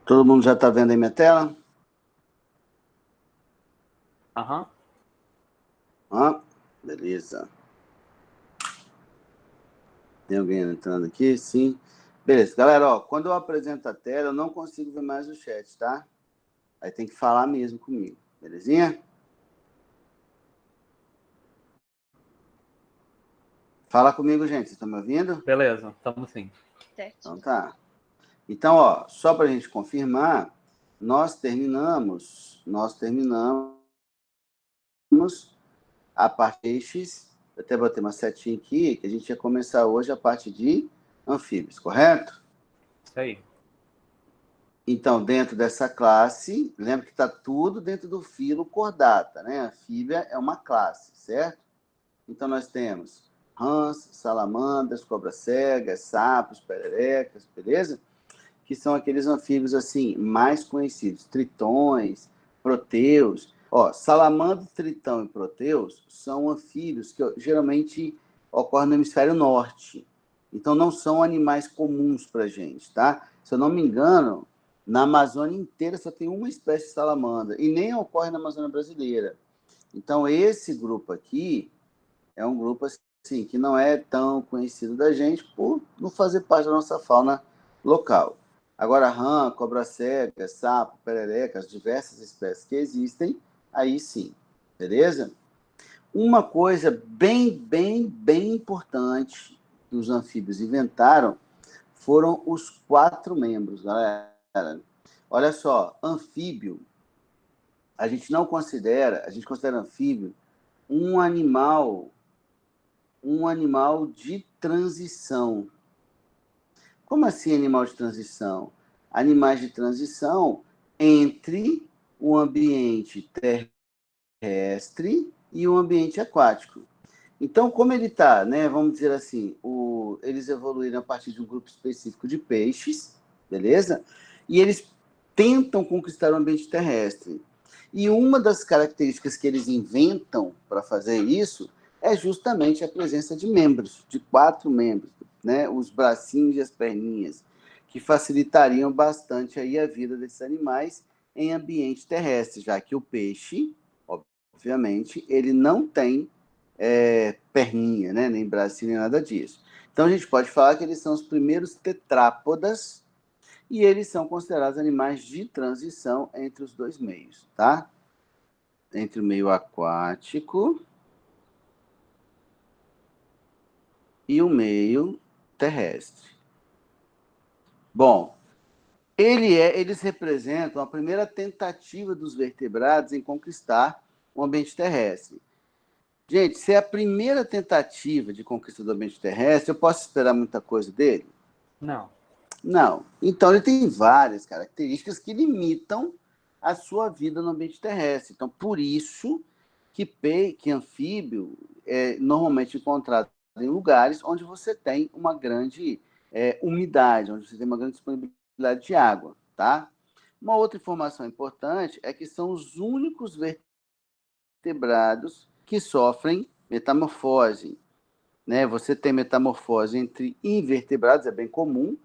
Todo mundo já está vendo aí minha tela? Aham. Beleza. Tem alguém entrando aqui? Sim. Beleza. Galera, ó, quando eu apresento a tela, eu não consigo ver mais o chat, tá? Aí tem que falar mesmo comigo. Belezinha? Fala comigo, gente. Vocês estão me ouvindo? Beleza, estamos sim. Certo. Então tá. Então, ó, só para a gente confirmar, nós terminamos a parte de peixes. Eu até botei uma setinha aqui, que a gente ia começar hoje a parte de anfíbios, correto? Isso aí. Então, dentro dessa classe, lembra que está tudo dentro do filo cordata, né? Anfíbia é uma classe, certo? Então, nós temos rãs, salamandras, cobras-cegas, sapos, pererecas, beleza? Que são aqueles anfíbios, assim, mais conhecidos. Tritões, proteus. Ó, salamandra, tritão e proteus são anfíbios que geralmente ocorrem no hemisfério norte. Então, não são animais comuns para a gente, tá? Se eu não me engano, na Amazônia inteira só tem uma espécie de salamandra, e nem ocorre na Amazônia brasileira. Então, esse grupo aqui é um grupo assim, que não é tão conhecido da gente por não fazer parte da nossa fauna local. Agora, rã, cobra-cega, sapo, perereca, as diversas espécies que existem, aí sim, beleza? Uma coisa bem importante que os anfíbios inventaram foram os 4 membros, galera. Olha só, anfíbio, a gente considera anfíbio um animal de transição. Como assim animal de transição? Animais de transição entre o ambiente terrestre e o ambiente aquático. Então, como ele está, né? Vamos dizer assim, eles evoluíram a partir de um grupo específico de peixes, beleza? E eles tentam conquistar o ambiente terrestre. E uma das características que eles inventam para fazer isso é justamente a presença de membros, de 4 membros, né? Os bracinhos e as perninhas, que facilitariam bastante aí a vida desses animais em ambiente terrestre, já que o peixe, obviamente, ele não tem perninha, né? Nem bracinho, nem nada disso. Então a gente pode falar que eles são os primeiros tetrápodas e eles são considerados animais de transição entre os dois meios, tá? Entre o meio aquático e o meio terrestre. Bom, eles representam a primeira tentativa dos vertebrados em conquistar o ambiente terrestre. Gente, se é a primeira tentativa de conquista do ambiente terrestre, eu posso esperar muita coisa dele? Não. Não. Então, ele tem várias características que limitam a sua vida no ambiente terrestre. Então, por isso que anfíbio é normalmente encontrado em lugares onde você tem uma grande umidade, onde você tem uma grande disponibilidade de água, tá? Uma outra informação importante é que são os únicos vertebrados que sofrem metamorfose, né? Você tem metamorfose entre invertebrados, é bem comum,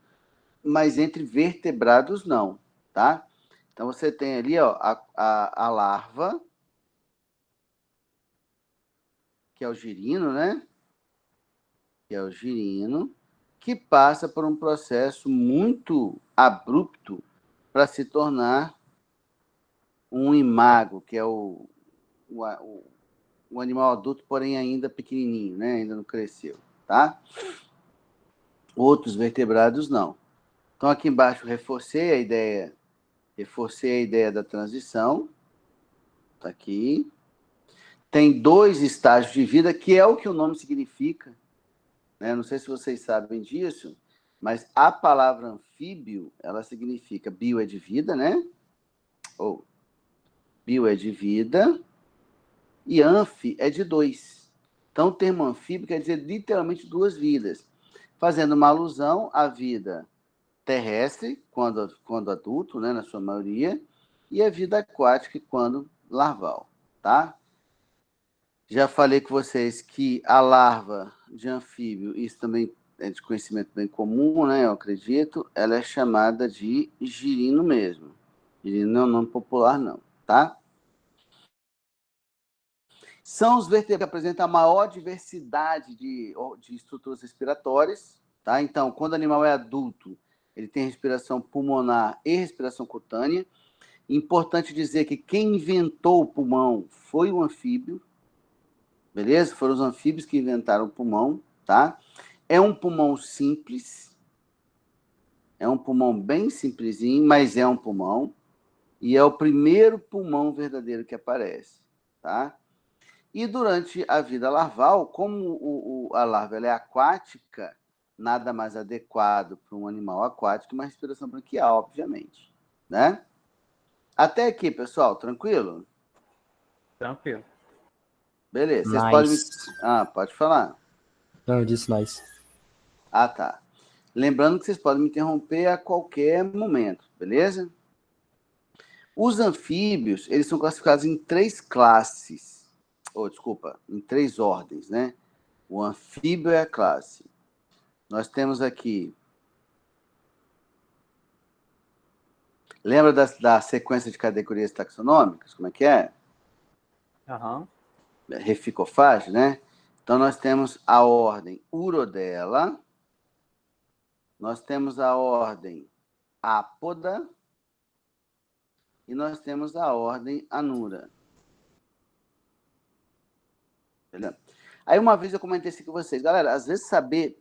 mas entre vertebrados não, tá? Então você tem ali, ó, a larva, que é o girino, né? Que é o girino, que passa por um processo muito abrupto para se tornar um imago, que é o animal adulto, porém ainda pequenininho, né? Ainda não cresceu, tá? Outros vertebrados não. Então aqui embaixo reforcei a ideia da transição, tá aqui. Tem 2 estágios de vida, que é o que o nome significa, né? Não sei se vocês sabem disso, mas a palavra anfíbio, ela significa bio é de vida, né? Ou bio é de vida, e anfi é de 2. Então, o termo anfíbio quer dizer literalmente 2 vidas, fazendo uma alusão à vida terrestre, quando adulto, né, na sua maioria, e a vida aquática quando larval, tá? Já falei com vocês que a larva de anfíbio, isso também é de conhecimento bem comum, né, eu acredito, ela é chamada de girino mesmo. Girino não é um nome popular, não, tá? São os vertebrados que apresentam a maior diversidade de estruturas respiratórias, tá? Então, quando o animal é adulto, ele tem respiração pulmonar e respiração cutânea. Importante dizer que quem inventou o pulmão foi o anfíbio, beleza? Foram os anfíbios que inventaram o pulmão, tá? É um pulmão simples, é um pulmão bem simplesinho, mas é um pulmão, e é o primeiro pulmão verdadeiro que aparece, tá? E durante a vida larval, como a larva ela é aquática, nada mais adequado para um animal aquático que uma respiração branquial, obviamente, né? Até aqui, pessoal, tranquilo? Tranquilo. Beleza, vocês podem me... Nice. Ah, pode falar. Não, eu disse nice. Ah, tá. Lembrando que vocês podem me interromper a qualquer momento, beleza? Os anfíbios, eles são classificados em 3 classes. Em 3 ordens, né? O anfíbio é a classe. Nós temos aqui... Lembra da sequência de categorias taxonômicas? Como é que é? Aham. Reficofage, né? Então, nós temos a ordem Urodela, nós temos a ordem Apoda e nós temos a ordem Anura. Beleza? Aí, uma vez eu comentei assim com vocês, galera, às vezes saber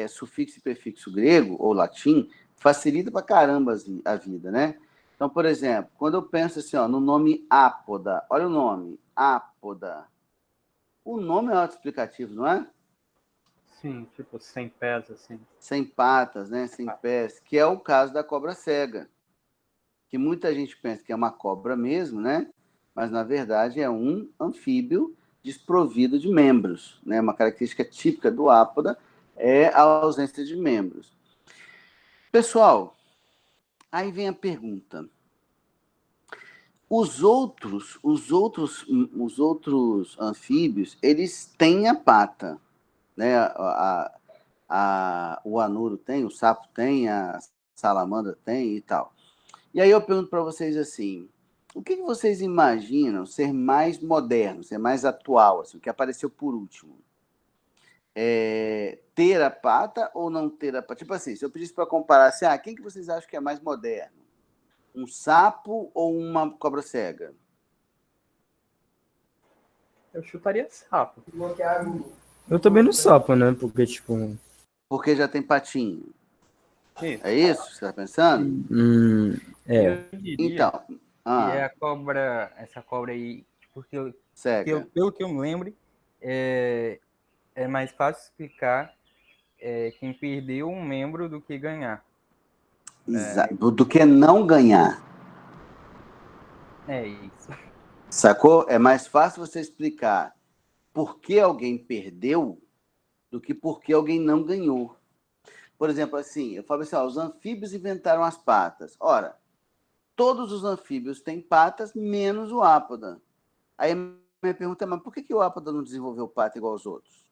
sufixo e prefixo grego ou latim facilita pra caramba a vida, né? Então, por exemplo, quando eu penso assim, ó, no nome Apoda, olha o nome, Apoda. O nome é autoexplicativo, não é? Sim, tipo, sem pés, assim. Sem patas, né? Sem pés, que é o caso da cobra cega, que muita gente pensa que é uma cobra mesmo, né? Mas, na verdade, é um anfíbio desprovido de membros, né? Uma característica típica do ápoda é a ausência de membros. Pessoal, aí vem a pergunta. Os outros anfíbios, eles têm a pata, né? O anuro tem, o sapo tem, a salamandra tem e tal. E aí eu pergunto para vocês assim, o que vocês imaginam ser mais moderno, ser mais atual, assim, o que apareceu por último? Ter a pata ou não ter a pata? Tipo assim, se eu pedisse para comparar, assim, quem que vocês acham que é mais moderno? Um sapo ou uma cobra cega? Eu chutaria sapo. Eu também no sapo, né? Porque, tipo. Porque já tem patinho. Isso. É isso que você está pensando? É. Eu diria Então, que é a cobra, essa cobra aí, porque cega. pelo que eu me lembro, é mais fácil explicar quem perdeu um membro do que ganhar. Do que não ganhar. É isso. Sacou? É mais fácil você explicar por que alguém perdeu do que por que alguém não ganhou. Por exemplo, assim, eu falo assim, os anfíbios inventaram as patas. Ora, todos os anfíbios têm patas, menos o ápoda. Aí minha pergunta é, mas por que o ápoda não desenvolveu pata igual aos outros?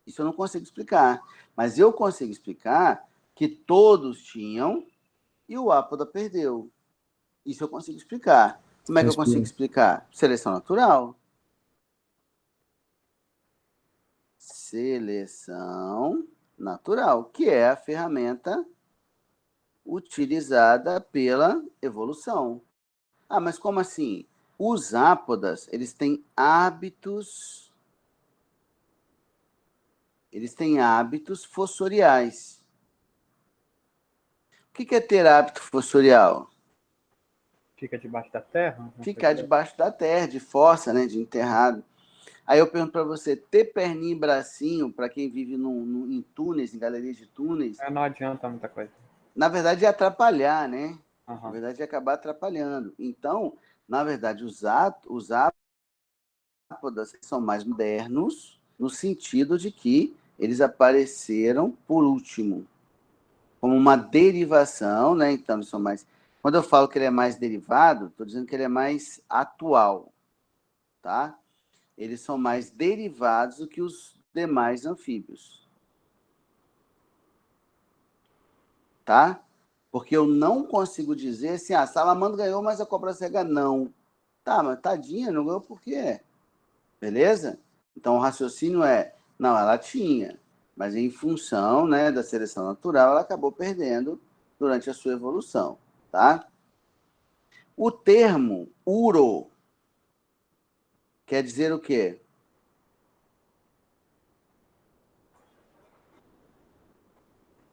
Isso eu não consigo explicar. Mas eu consigo explicar que todos tinham e o ápoda perdeu. Isso eu consigo explicar. Como é que eu consigo explicar? Seleção natural. Seleção natural, que é a ferramenta utilizada pela evolução. Mas como assim? Os ápodas, eles têm hábitos fossoriais. O que é ter hábito fossorial? Fica debaixo da terra? Ficar debaixo da terra, de fossa, né, de enterrado. Aí eu pergunto para você, ter perninha e bracinho, para quem vive em túneis, em galerias de túneis... Não adianta muita coisa. Na verdade, é atrapalhar, né? Uhum. Na verdade, é acabar atrapalhando. Então, na verdade, os ápodas são mais modernos, no sentido de que eles apareceram por último, como uma derivação, né? Então, eles são mais... Quando eu falo que ele é mais derivado, estou dizendo que ele é mais atual, tá? Eles são mais derivados do que os demais anfíbios. tá? Porque eu não consigo dizer assim, a salamandra ganhou, mas a cobra cega não. Tá, mas tadinha, não ganhou por quê? Beleza? Então, o raciocínio é, não, ela tinha, mas em função, né, da seleção natural, ela acabou perdendo durante a sua evolução, tá? O termo uro quer dizer o quê?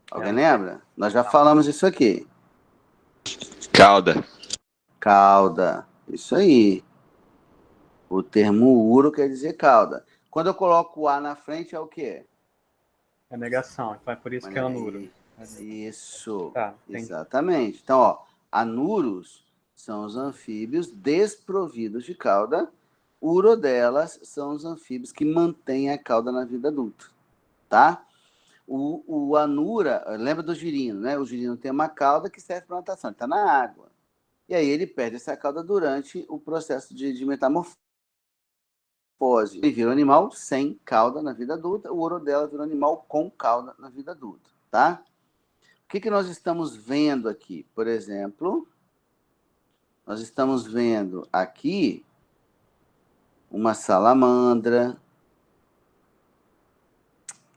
Alguém lembra? Nós já falamos isso aqui. Cauda. Cauda. Isso aí. O termo uro quer dizer cauda. Quando eu coloco o A na frente, é o quê? É negação, então é por isso que é anuro. Isso. Tá, entendi. Exatamente. Então, ó, anuros são os anfíbios desprovidos de cauda. Urodelas são os anfíbios que mantêm a cauda na vida adulta, tá? O anura, lembra do girino, né? O girino tem uma cauda que serve para natação, ele está na água. E aí ele perde essa cauda durante o processo de metamorfose. Ele vira um animal sem cauda na vida adulta, o urodela vira um animal com cauda na vida adulta, tá? O que nós estamos vendo aqui? Por exemplo, nós estamos vendo aqui uma salamandra.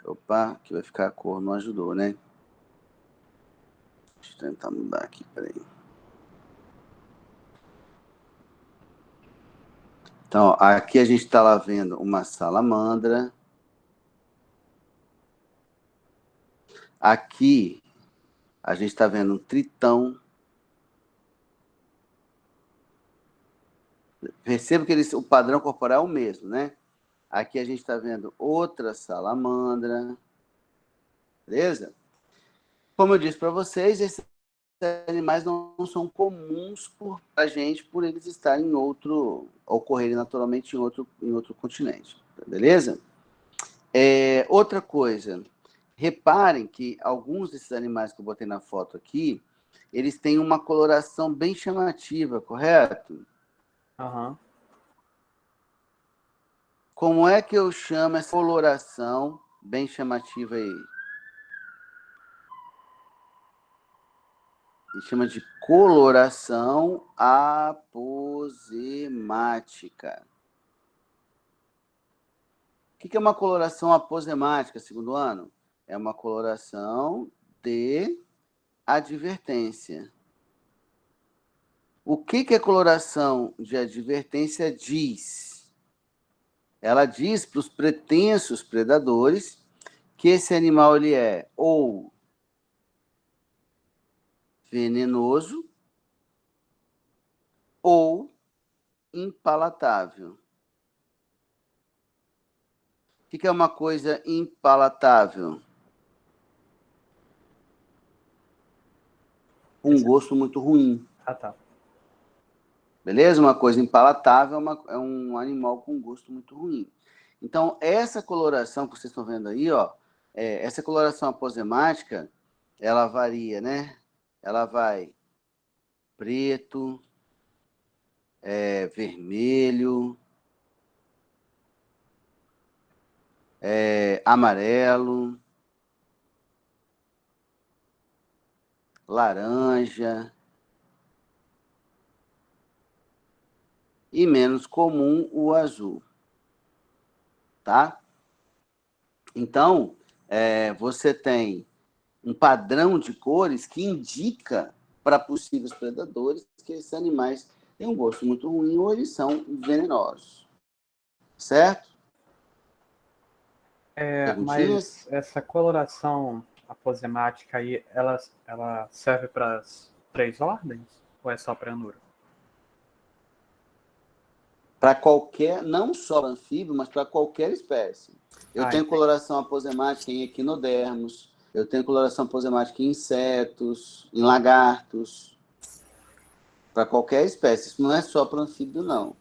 Opa, aqui vai ficar a cor, não ajudou, né? Deixa eu tentar mudar aqui, peraí. Então, ó, aqui a gente está lá vendo uma salamandra. Aqui a gente está vendo um tritão. Perceba que o padrão corporal é o mesmo, né? Aqui a gente está vendo outra salamandra. Beleza? Como eu disse para vocês, esses animais não são comuns para a gente por eles estarem em ocorrerem naturalmente em outro continente. Beleza? Outra coisa, reparem que alguns desses animais que eu botei na foto aqui, eles têm uma coloração bem chamativa, correto? Aham. Como é que eu chamo essa coloração bem chamativa aí? A gente chama de coloração aposemática. O que é uma coloração aposemática, segundo ano? É uma coloração de advertência. O que a coloração de advertência diz? Ela diz para os pretensos predadores que esse animal ele é ou venenoso ou impalatável. O que é uma coisa impalatável? Um gosto muito ruim. Ah, tá. Beleza? Uma coisa impalatável é um animal com gosto muito ruim. Então, essa coloração que vocês estão vendo aí, ó, essa coloração aposemática, ela varia, né? Ela vai preto, vermelho, amarelo, laranja e menos comum o azul, tá? Então, você tem um padrão de cores que indica para possíveis predadores que esses animais têm um gosto muito ruim ou eles são venenosos, certo? Mas essa coloração aposemática aí, ela serve para as 3 ordens? Ou é só para anura? Para qualquer, não só anfíbio, mas para qualquer espécie. Eu tenho coloração aposemática em equinodermos, eu tenho coloração aposemática em insetos, em lagartos, para qualquer espécie. Isso não é só para anfíbio, não.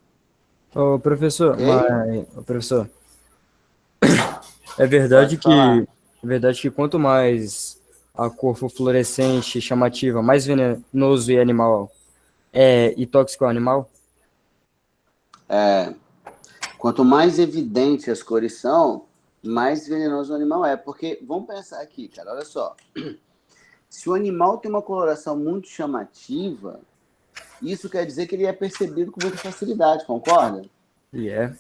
Ô, professor, Okay? professor, é verdade que quanto mais a cor for fluorescente, chamativa, mais venenoso e animal e tóxico é o animal? Quanto mais evidente as cores são, mais venenoso o animal é. Porque, vamos pensar aqui, cara, olha só. Se o animal tem uma coloração muito chamativa, isso quer dizer que ele é percebido com muita facilidade, concorda? E é.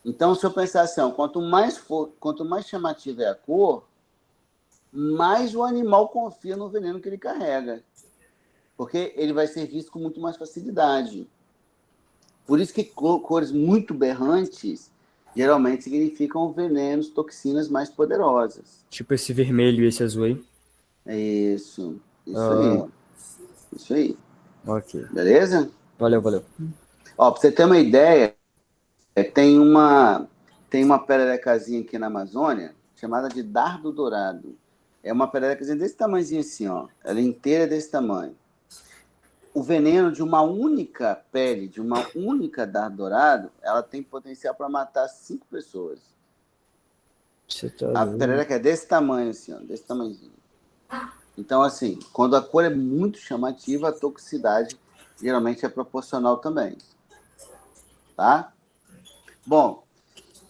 Então, se eu pensar assim, ó, quanto mais chamativa é a cor, mais o animal confia no veneno que ele carrega. Porque ele vai ser visto com muito mais facilidade. Por isso que cores muito berrantes geralmente significam venenos, toxinas mais poderosas. Tipo esse vermelho e esse azul aí. É isso. Isso Ah, aí. Isso aí. ok. Beleza? Valeu, valeu. Ó, pra você ter uma ideia, tem uma pererecazinha aqui na Amazônia chamada de dardo dourado. É uma pererecazinha desse tamanhozinho assim, ó. Ela é inteira desse tamanho. O veneno de uma única pele, de uma única dardo dourado, ela tem potencial para matar 5 pessoas. Você tá A doido. perereca é desse tamanho, assim, ó, desse tamanhozinho. Então, assim, quando a cor é muito chamativa, a toxicidade geralmente é proporcional também. Tá? Bom,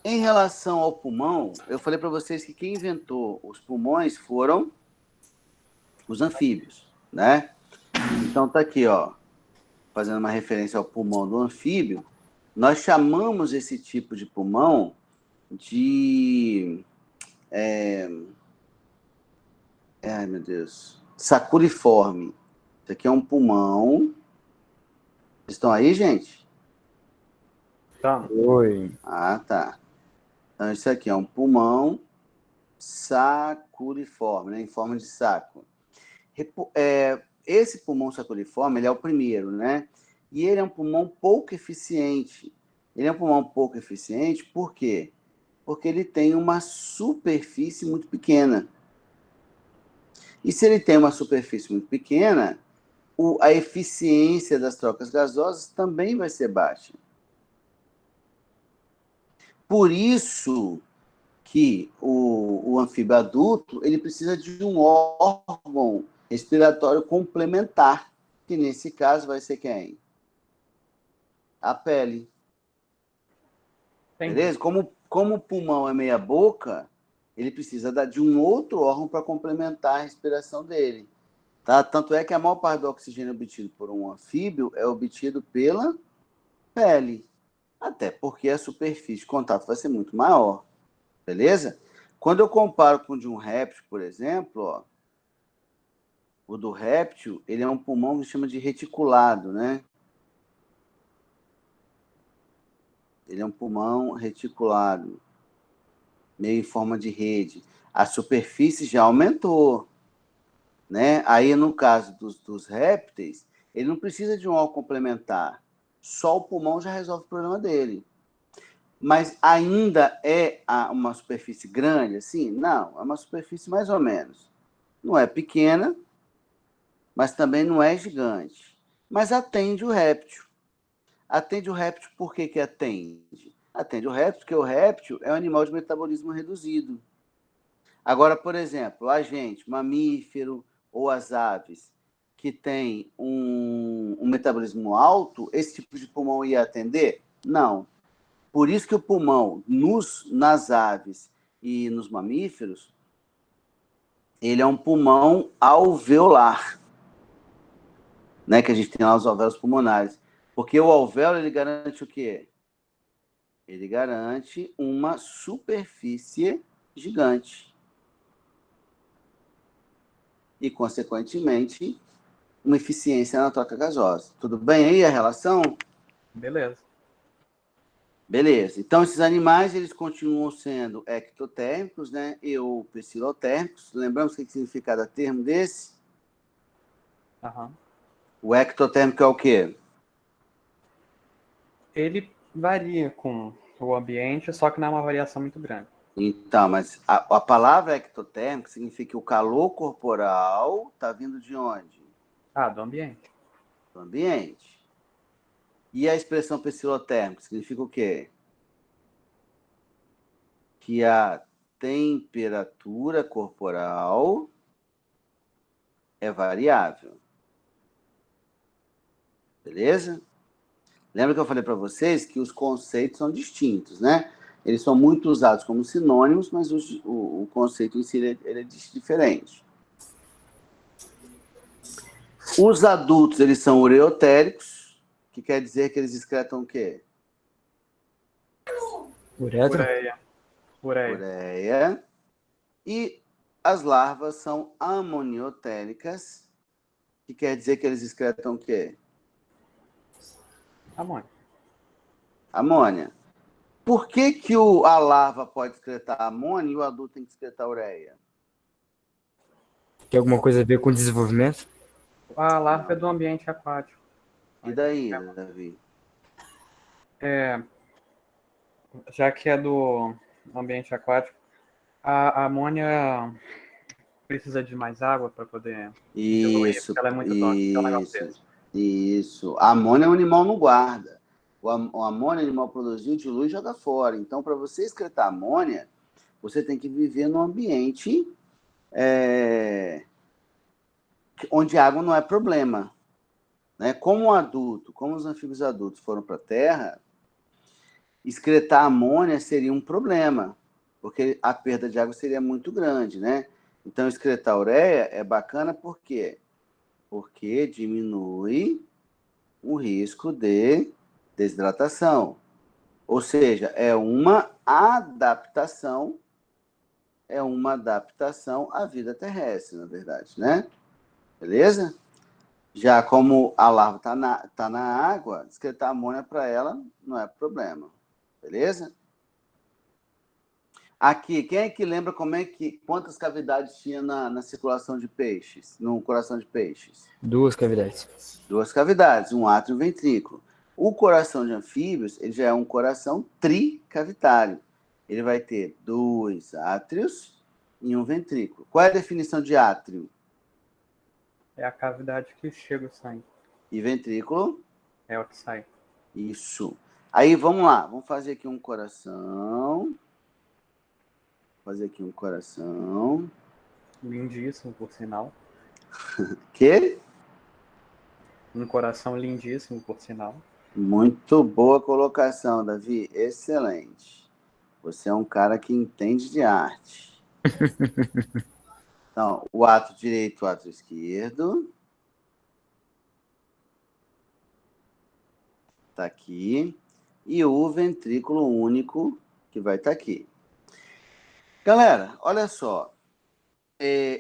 em relação ao pulmão, eu falei para vocês que quem inventou os pulmões foram os anfíbios, né? Então tá aqui, ó, fazendo uma referência ao pulmão do anfíbio, nós chamamos esse tipo de pulmão de... ai, meu Deus. Sacuriforme. Isso aqui é um pulmão. Vocês estão aí, gente? Então, Oi. Ah, tá. Então, isso aqui é um pulmão sacuriforme, né? Em forma de saco. Esse pulmão sacuriforme, ele é o primeiro, né? E ele é um pulmão pouco eficiente. Ele é um pulmão pouco eficiente por quê? Porque ele tem uma superfície muito pequena. E se ele tem uma superfície muito pequena, a eficiência das trocas gasosas também vai ser baixa. Por isso que o anfíbio adulto ele precisa de um órgão respiratório complementar, que nesse caso vai ser quem? A pele. entendi. Beleza? Como o pulmão é meia boca, ele precisa de um outro órgão para complementar a respiração dele. Tá? Tanto é que a maior parte do oxigênio obtido por um anfíbio é obtido pela pele. Até porque a superfície de contato vai ser muito maior. Beleza? Quando eu comparo com o de um réptil, por exemplo, ó, o do réptil, ele é um pulmão que chama de reticulado, né? Ele é um pulmão reticulado, meio em forma de rede. A superfície já aumentou, né? Aí, no caso dos répteis, ele não precisa de um órgão complementar. Só o pulmão já resolve o problema dele. Mas ainda é uma superfície grande, assim? Não, é uma superfície mais ou menos. Não é pequena, mas também não é gigante. Mas atende o réptil. Atende o réptil por que que atende? Atende o réptil porque o réptil é um animal de metabolismo reduzido. Agora, por exemplo, a gente, mamífero ou as aves, que tem um metabolismo alto, esse tipo de pulmão ia atender? Não. Por isso que o pulmão nas aves e nos mamíferos, ele é um pulmão alveolar, né? Que a gente tem lá os alvéolos pulmonares. Porque o alvéolo, ele garante o quê? Ele garante uma superfície gigante. E, consequentemente, uma eficiência na troca gasosa. Tudo bem aí a relação? Beleza. Beleza. Então, esses animais, eles continuam sendo ectotérmicos, né? Ou psilotérmicos. Lembramos o que significa cada termo desse? Aham. O ectotérmico é o quê? Ele varia com o ambiente, só que não é uma variação muito grande. Então, mas a palavra ectotérmico significa que o calor corporal está vindo de onde? Ah, do ambiente. Do ambiente. E a expressão psilotérmico significa o quê? Que a temperatura corporal é variável. Beleza? Lembra que eu falei para vocês que os conceitos são distintos, né? Eles são muito usados como sinônimos, mas o conceito em si ele é diferente. Os adultos, eles são ureotéricos, que quer dizer que eles excretam o quê? Uretra? Ureia. Ureia. E as larvas são amoniotéricas, que quer dizer que eles excretam o quê? Amônia. Amônia. Por que que a larva pode excretar amônia e o adulto tem que excretar ureia? Tem alguma coisa a ver com desenvolvimento? A larva é do ambiente aquático. E daí, Davi? Já que é do ambiente aquático, a amônia precisa de mais água para poder diluir, Isso, porque ela é muito tóxica. É um negócio desse. isso. A amônia o animal não guarda. O amônia o animal produziu, dilui e joga fora. Então, para você excretar amônia, você tem que viver num ambiente onde a água não é problema. Né? Como os anfíbios adultos foram para a Terra, excretar amônia seria um problema, porque a perda de água seria muito grande, né? Então, excretar ureia é bacana por quê? Porque diminui o risco de desidratação. Ou seja, é uma adaptação à vida terrestre, na verdade, né? Beleza? Já como a larva tá na água, excretar amônia para ela não é problema. Beleza? Aqui, quem é que lembra quantas cavidades tinha na circulação de peixes, no coração de peixes? 2 cavidades. 2 cavidades, um átrio e um ventrículo. O coração de anfíbios, ele já é um coração tricavitário. Ele vai ter 2 átrios e um ventrículo. Qual é a definição de átrio? É a cavidade que chega o sangue. E ventrículo? É o que sai. Isso. Aí, vamos lá. Vamos fazer aqui um coração. Fazer aqui um coração. Lindíssimo, por sinal. Que? Um coração lindíssimo, por sinal. Muito boa colocação, Davi. Excelente. Você é um cara que entende de arte. Então, o átrio direito, o átrio esquerdo. Está aqui. E o ventrículo único, que vai estar aqui. Galera, olha só.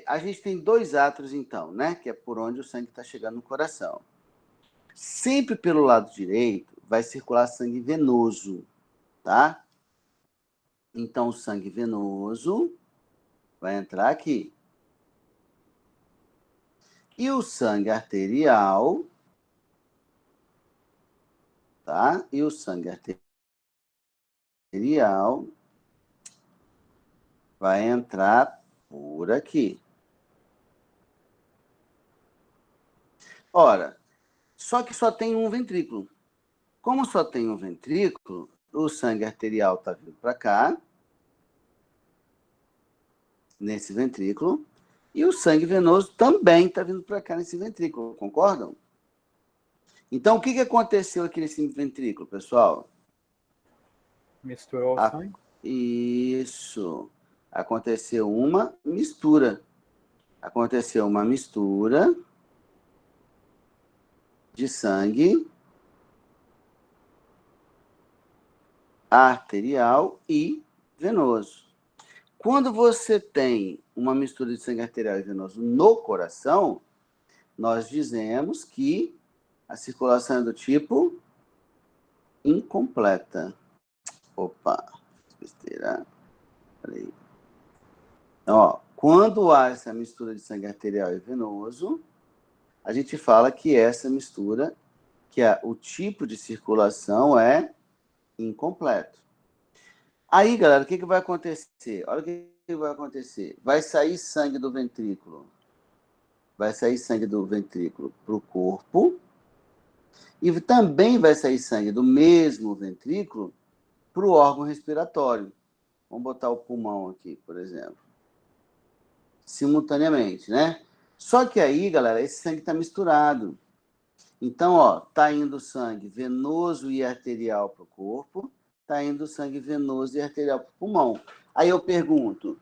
A gente tem 2 átrios, então, né? Que é por onde o sangue está chegando no coração. Sempre pelo lado direito vai circular sangue venoso, tá? Então, o sangue venoso vai entrar aqui. E o sangue arterial, tá? E o sangue arterial vai entrar por aqui. Ora, só que só tem um ventrículo. Como só tem um ventrículo, o sangue arterial está vindo para cá, nesse ventrículo, e o sangue venoso também está vindo para cá nesse ventrículo, concordam? Então, o que aconteceu aqui nesse ventrículo, pessoal? Misturou o sangue? Isso. Aconteceu uma mistura. Aconteceu uma mistura de sangue arterial e venoso. Quando você tem uma mistura de sangue arterial e venoso no coração, nós dizemos que a circulação é do tipo incompleta. Opa, besteira. Peraí. Então, ó, quando há essa mistura de sangue arterial e venoso, a gente fala que essa mistura, o tipo de circulação é incompleto. Aí, galera, o que vai acontecer? Olha o que vai acontecer. Vai sair sangue do ventrículo. Vai sair sangue do ventrículo para o corpo. E também vai sair sangue do mesmo ventrículo para o órgão respiratório. Vamos botar o pulmão aqui, por exemplo. Simultaneamente, né? Só que aí, galera, esse sangue está misturado. Então, ó, tá indo sangue venoso e arterial para o corpo, tá indo sangue venoso e arterial para o pulmão. Aí eu pergunto,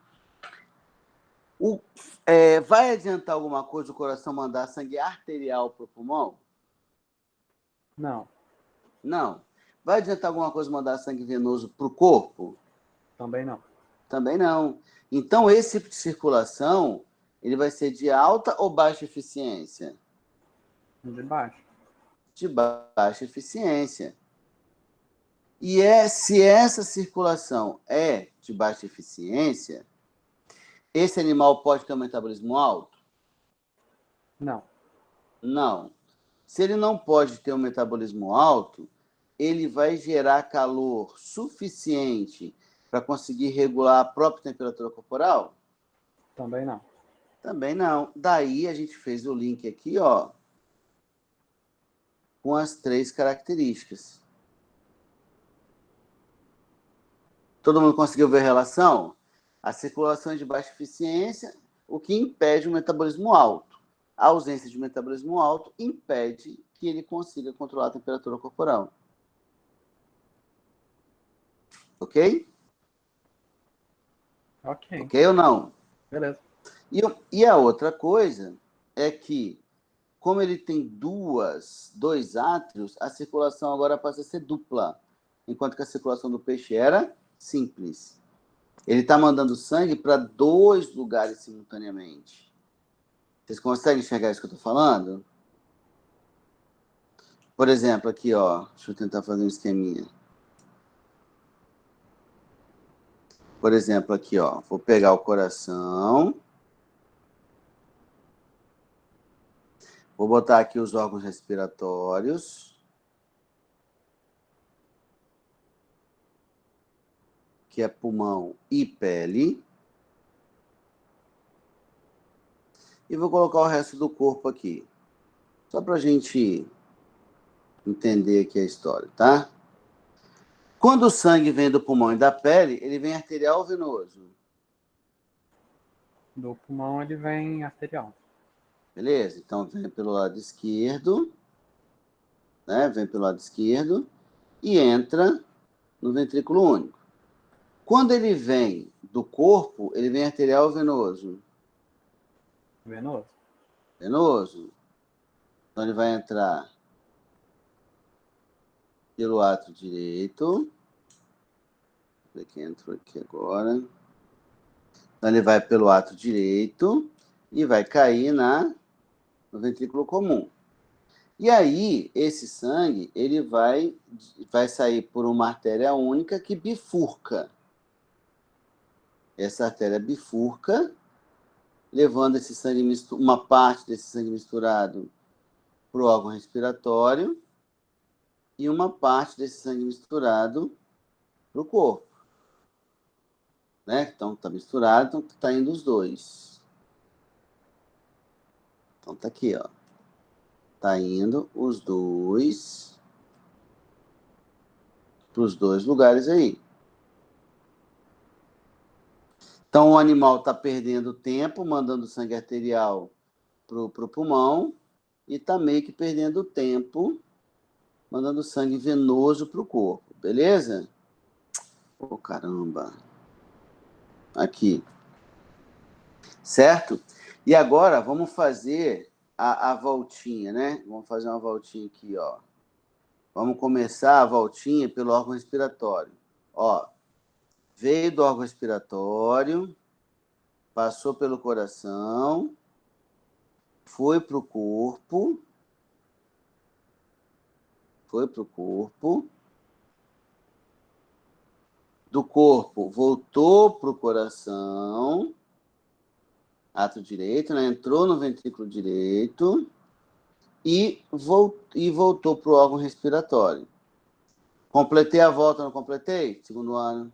Vai adiantar alguma coisa o coração mandar sangue arterial para o pulmão? Não. Não. Vai adiantar alguma coisa mandar sangue venoso para o corpo? Também não. Também não. Então, esse tipo de circulação, ele vai ser de alta ou baixa eficiência? De baixo. De baixa eficiência. E se essa circulação é de baixa eficiência, esse animal pode ter um metabolismo alto? Não. Não. Se ele não pode ter um metabolismo alto, ele vai gerar calor suficiente para conseguir regular a própria temperatura corporal? Também não. Também não. Daí a gente fez o link aqui, ó, com as 3 características. Todo mundo conseguiu ver a relação? A circulação é de baixa eficiência, o que impede o metabolismo alto. A ausência de metabolismo alto impede que ele consiga controlar a temperatura corporal. Ok? Ok. Ok ou não? Beleza. E a outra coisa é que, como ele tem dois átrios, a circulação agora passa a ser dupla, enquanto que a circulação do peixe era simples. Ele está mandando sangue para 2 lugares simultaneamente. Vocês conseguem enxergar isso que eu estou falando? Por exemplo, aqui, ó, deixa eu tentar fazer um esqueminha. Por exemplo, aqui, ó, vou pegar o coração. Vou botar aqui os órgãos respiratórios. Que é pulmão e pele. E vou colocar o resto do corpo aqui. Só para a gente entender aqui a história, tá? Quando o sangue vem do pulmão e da pele, ele vem arterial ou venoso? Do pulmão ele vem arterial. Beleza? Então vem pelo lado esquerdo, né? Vem pelo lado esquerdo e entra no ventrículo único. Quando ele vem do corpo, ele vem arterial ou venoso? Venoso. Venoso. Então ele vai entrar pelo átrio direito. Deixa eu ver quem entrou aqui agora. Então ele vai pelo átrio direito e vai cair no ventrículo comum. E aí, esse sangue, ele vai sair por uma artéria única que bifurca. Essa artéria bifurca, levando esse sangue uma parte desse sangue misturado para o órgão respiratório e uma parte desse sangue misturado para o corpo. Né? Então, está misturado, então está indo os dois. Então, está aqui, ó. Está indo os dois para os 2 lugares aí. Então, o animal está perdendo tempo, mandando sangue arterial para o pulmão, e está meio que perdendo tempo, mandando sangue venoso para o corpo. Beleza? Oh, caramba. Aqui. Certo? E agora, vamos fazer a voltinha, né? Vamos fazer uma voltinha aqui, ó. Vamos começar a voltinha pelo órgão respiratório. Ó, veio do órgão respiratório, passou pelo coração, foi para o corpo, do corpo voltou para o coração, átrio direito, né? Entrou no ventrículo direito e voltou para o órgão respiratório. Completei a volta, não completei? Segundo ano.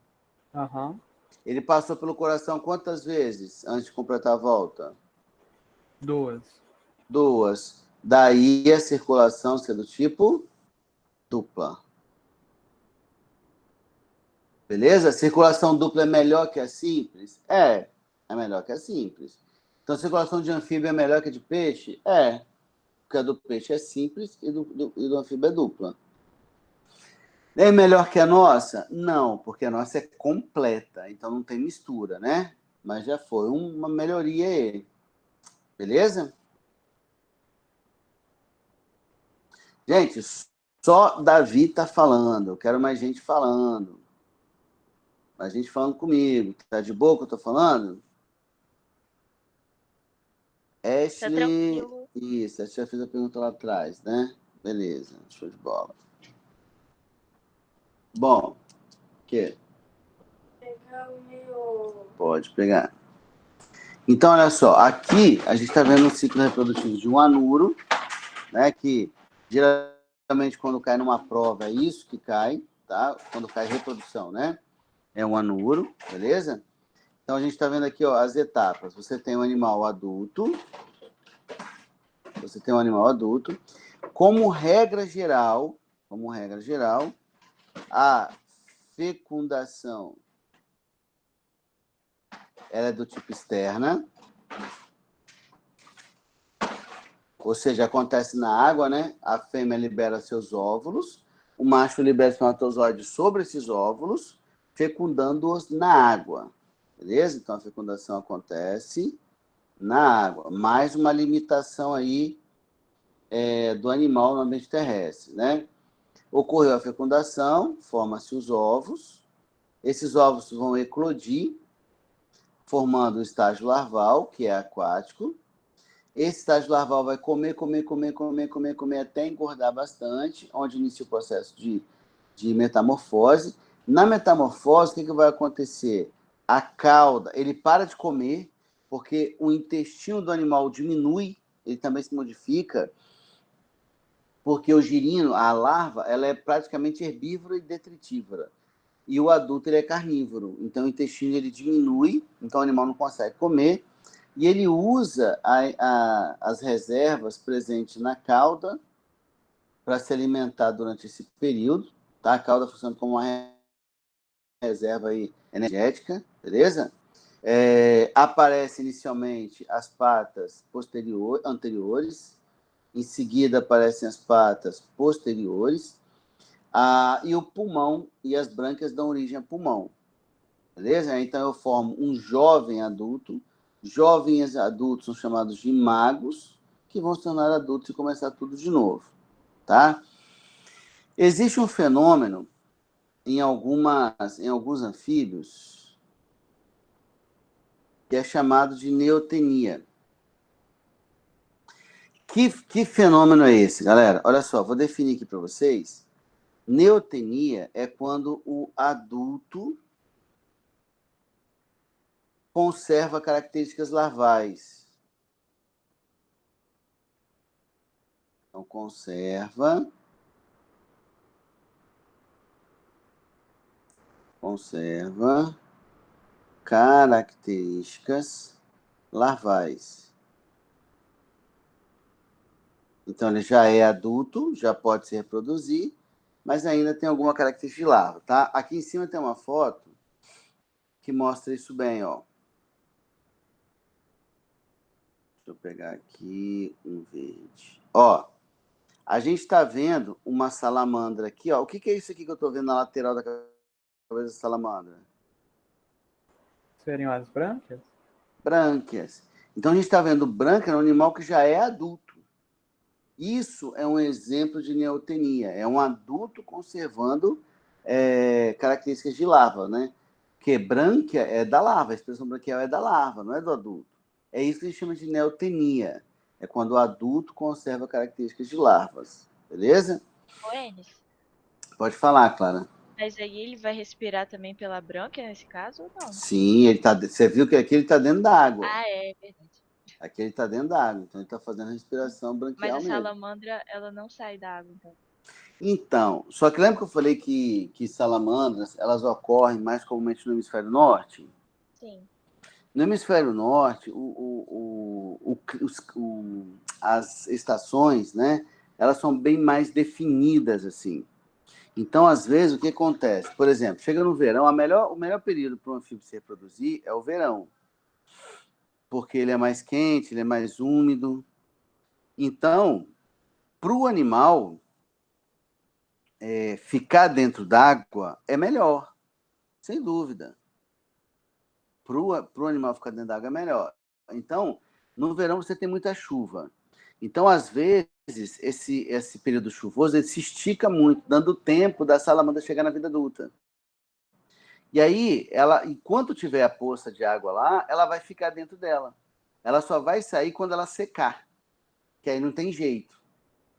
Aham. Ele passou pelo coração quantas vezes antes de completar a volta? 2. 2. Daí a circulação ser do tipo dupla. Beleza? Circulação dupla é melhor que a simples? É melhor que a simples. Então, a circulação de anfíbio é melhor que a de peixe? É. Porque a do peixe é simples e do anfíbio é dupla. É melhor que a nossa? Não, porque a nossa é completa, então não tem mistura, né? mas já foi uma melhoria aí. Beleza? Gente, só Davi tá falando. Eu quero mais gente falando. Mais gente falando comigo. Tá de boa que eu tô falando? Tá Ashley... tranquilo. Isso, a gente já fez a pergunta lá atrás, né? Beleza, show de bola. Bom, o quê? Pegar o meu... Pode pegar. Então, olha só, aqui a gente está vendo um ciclo reprodutivo de um anuro, né? Que geralmente quando cai numa prova é isso que cai, tá? Quando cai reprodução, né? É um anuro, beleza? Então a gente está vendo aqui, ó, as etapas. Você tem um animal adulto. Como regra geral, a fecundação ela é do tipo externa, ou seja, acontece na água, né? A fêmea libera seus óvulos, o macho libera espermatozoides sobre esses óvulos, fecundando-os na água, beleza? Então a fecundação acontece na água, mais uma limitação aí do animal no ambiente terrestre, né? Ocorreu a fecundação, forma-se os ovos, esses ovos vão eclodir, formando o estágio larval, que é aquático. Esse estágio larval vai comer até engordar bastante, onde inicia o processo de metamorfose. Na metamorfose, o que vai acontecer? A cauda, ele para de comer, porque o intestino do animal diminui, ele também se modifica, porque o girino, a larva, ela é praticamente herbívora e detritívora. E o adulto ele é carnívoro, então o intestino ele diminui, então o animal não consegue comer, e ele usa as reservas presentes na cauda para se alimentar durante esse período, tá? A cauda funciona como uma reserva aí energética, beleza? Aparece inicialmente as patas anteriores, em seguida aparecem as patas posteriores, e o pulmão e as brânquias dão origem ao pulmão. Beleza? Então eu formo um jovem adulto. Jovens adultos são chamados de imagos, que vão se tornar adultos e começar tudo de novo. Tá? Existe um fenômeno em alguns anfíbios que é chamado de neotenia. Que fenômeno é esse, galera? Olha só, vou definir aqui para vocês. Neotenia é quando o adulto conserva características larvais. Então, conserva características larvais. Então, ele já é adulto, já pode se reproduzir, mas ainda tem alguma característica de larva, tá? Aqui em cima tem uma foto que mostra isso bem, ó. Deixa eu pegar aqui um verde. Ó, a gente está vendo uma salamandra aqui, ó. O que é isso aqui que eu estou vendo na lateral da cabeça da salamandra? Seriam as brânquias? Brânquias. Então, a gente está vendo brânquia no animal que já é adulto. Isso é um exemplo de neotenia. É um adulto conservando características de larva, né? Porque brânquia é da larva, a expressão branquial é da larva, não é do adulto. É isso que a gente chama de neotenia. É quando o adulto conserva características de larvas. Beleza? Ô, Enes, Pode falar, Clara. mas aí ele vai respirar também pela brânquia nesse caso ou não? Sim, você viu que aqui ele está dentro da água. Ah, é verdade. Aqui ele está dentro da água, então ele está fazendo respiração branquial Mas a mesmo. salamandra, ela não sai da água, então. Então, só que lembra que eu falei que salamandras, elas ocorrem mais comumente no hemisfério norte? Sim. No hemisfério norte, as estações, né, elas são bem mais definidas, assim. Então, às vezes, o que acontece? Por exemplo, chega no verão, o melhor período para um anfíbio se reproduzir é o verão, porque ele é mais quente, ele é mais úmido. Então, para o animal ficar dentro d'água é melhor, sem dúvida. para o animal ficar dentro da água é melhor. Então, no verão você tem muita chuva. Então, às vezes, esse período chuvoso ele se estica muito, dando tempo da salamandra chegar na vida adulta. E aí, ela, enquanto tiver a poça de água lá, ela vai ficar dentro dela. Ela só vai sair quando ela secar, que aí não tem jeito.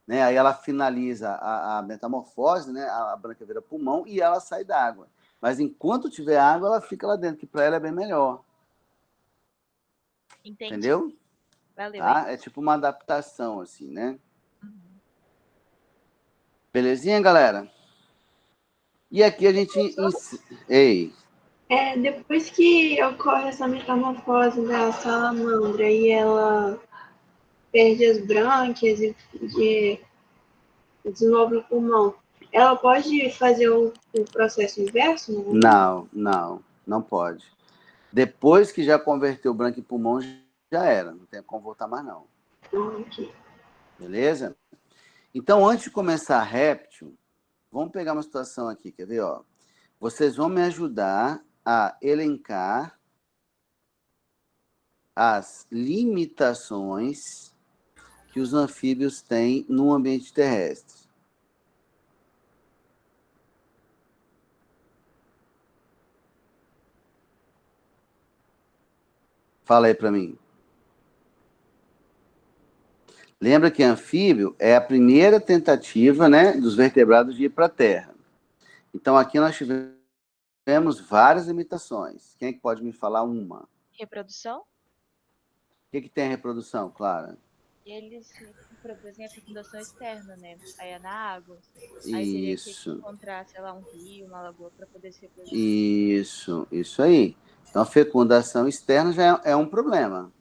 Né? Aí ela finaliza a metamorfose, né? A branca vira pulmão e ela sai da água. Mas enquanto tiver água, ela fica lá dentro, que para ela é bem melhor. Entendi. Entendeu? Valeu. Tá? É tipo uma adaptação, assim, né? Belezinha, galera? E aqui a gente... Ei. Depois que ocorre essa metamorfose da salamandra e ela perde as brânquias e desenvolve o pulmão, ela pode fazer o processo inverso? Não pode. Depois que já converteu o branco em pulmão, já era. Não tem como voltar mais, não. Ok. Beleza? Então, antes de começar réptil, vamos pegar uma situação aqui, quer ver? Ó? Vocês vão me ajudar a elencar as limitações que os anfíbios têm no ambiente terrestre. Fala aí para mim. Lembra que anfíbio é a primeira tentativa, né, dos vertebrados de ir para a Terra. Então, aqui nós tivemos várias limitações. Quem é que pode me falar uma? Reprodução? O que tem a reprodução, Clara? Eles reproduzem a fecundação externa, né? Aí é na água. Aí teria que Isso. encontrar, sei lá, um rio, uma lagoa para poder se reproduzir. Isso aí. Então, a fecundação externa já é um problema.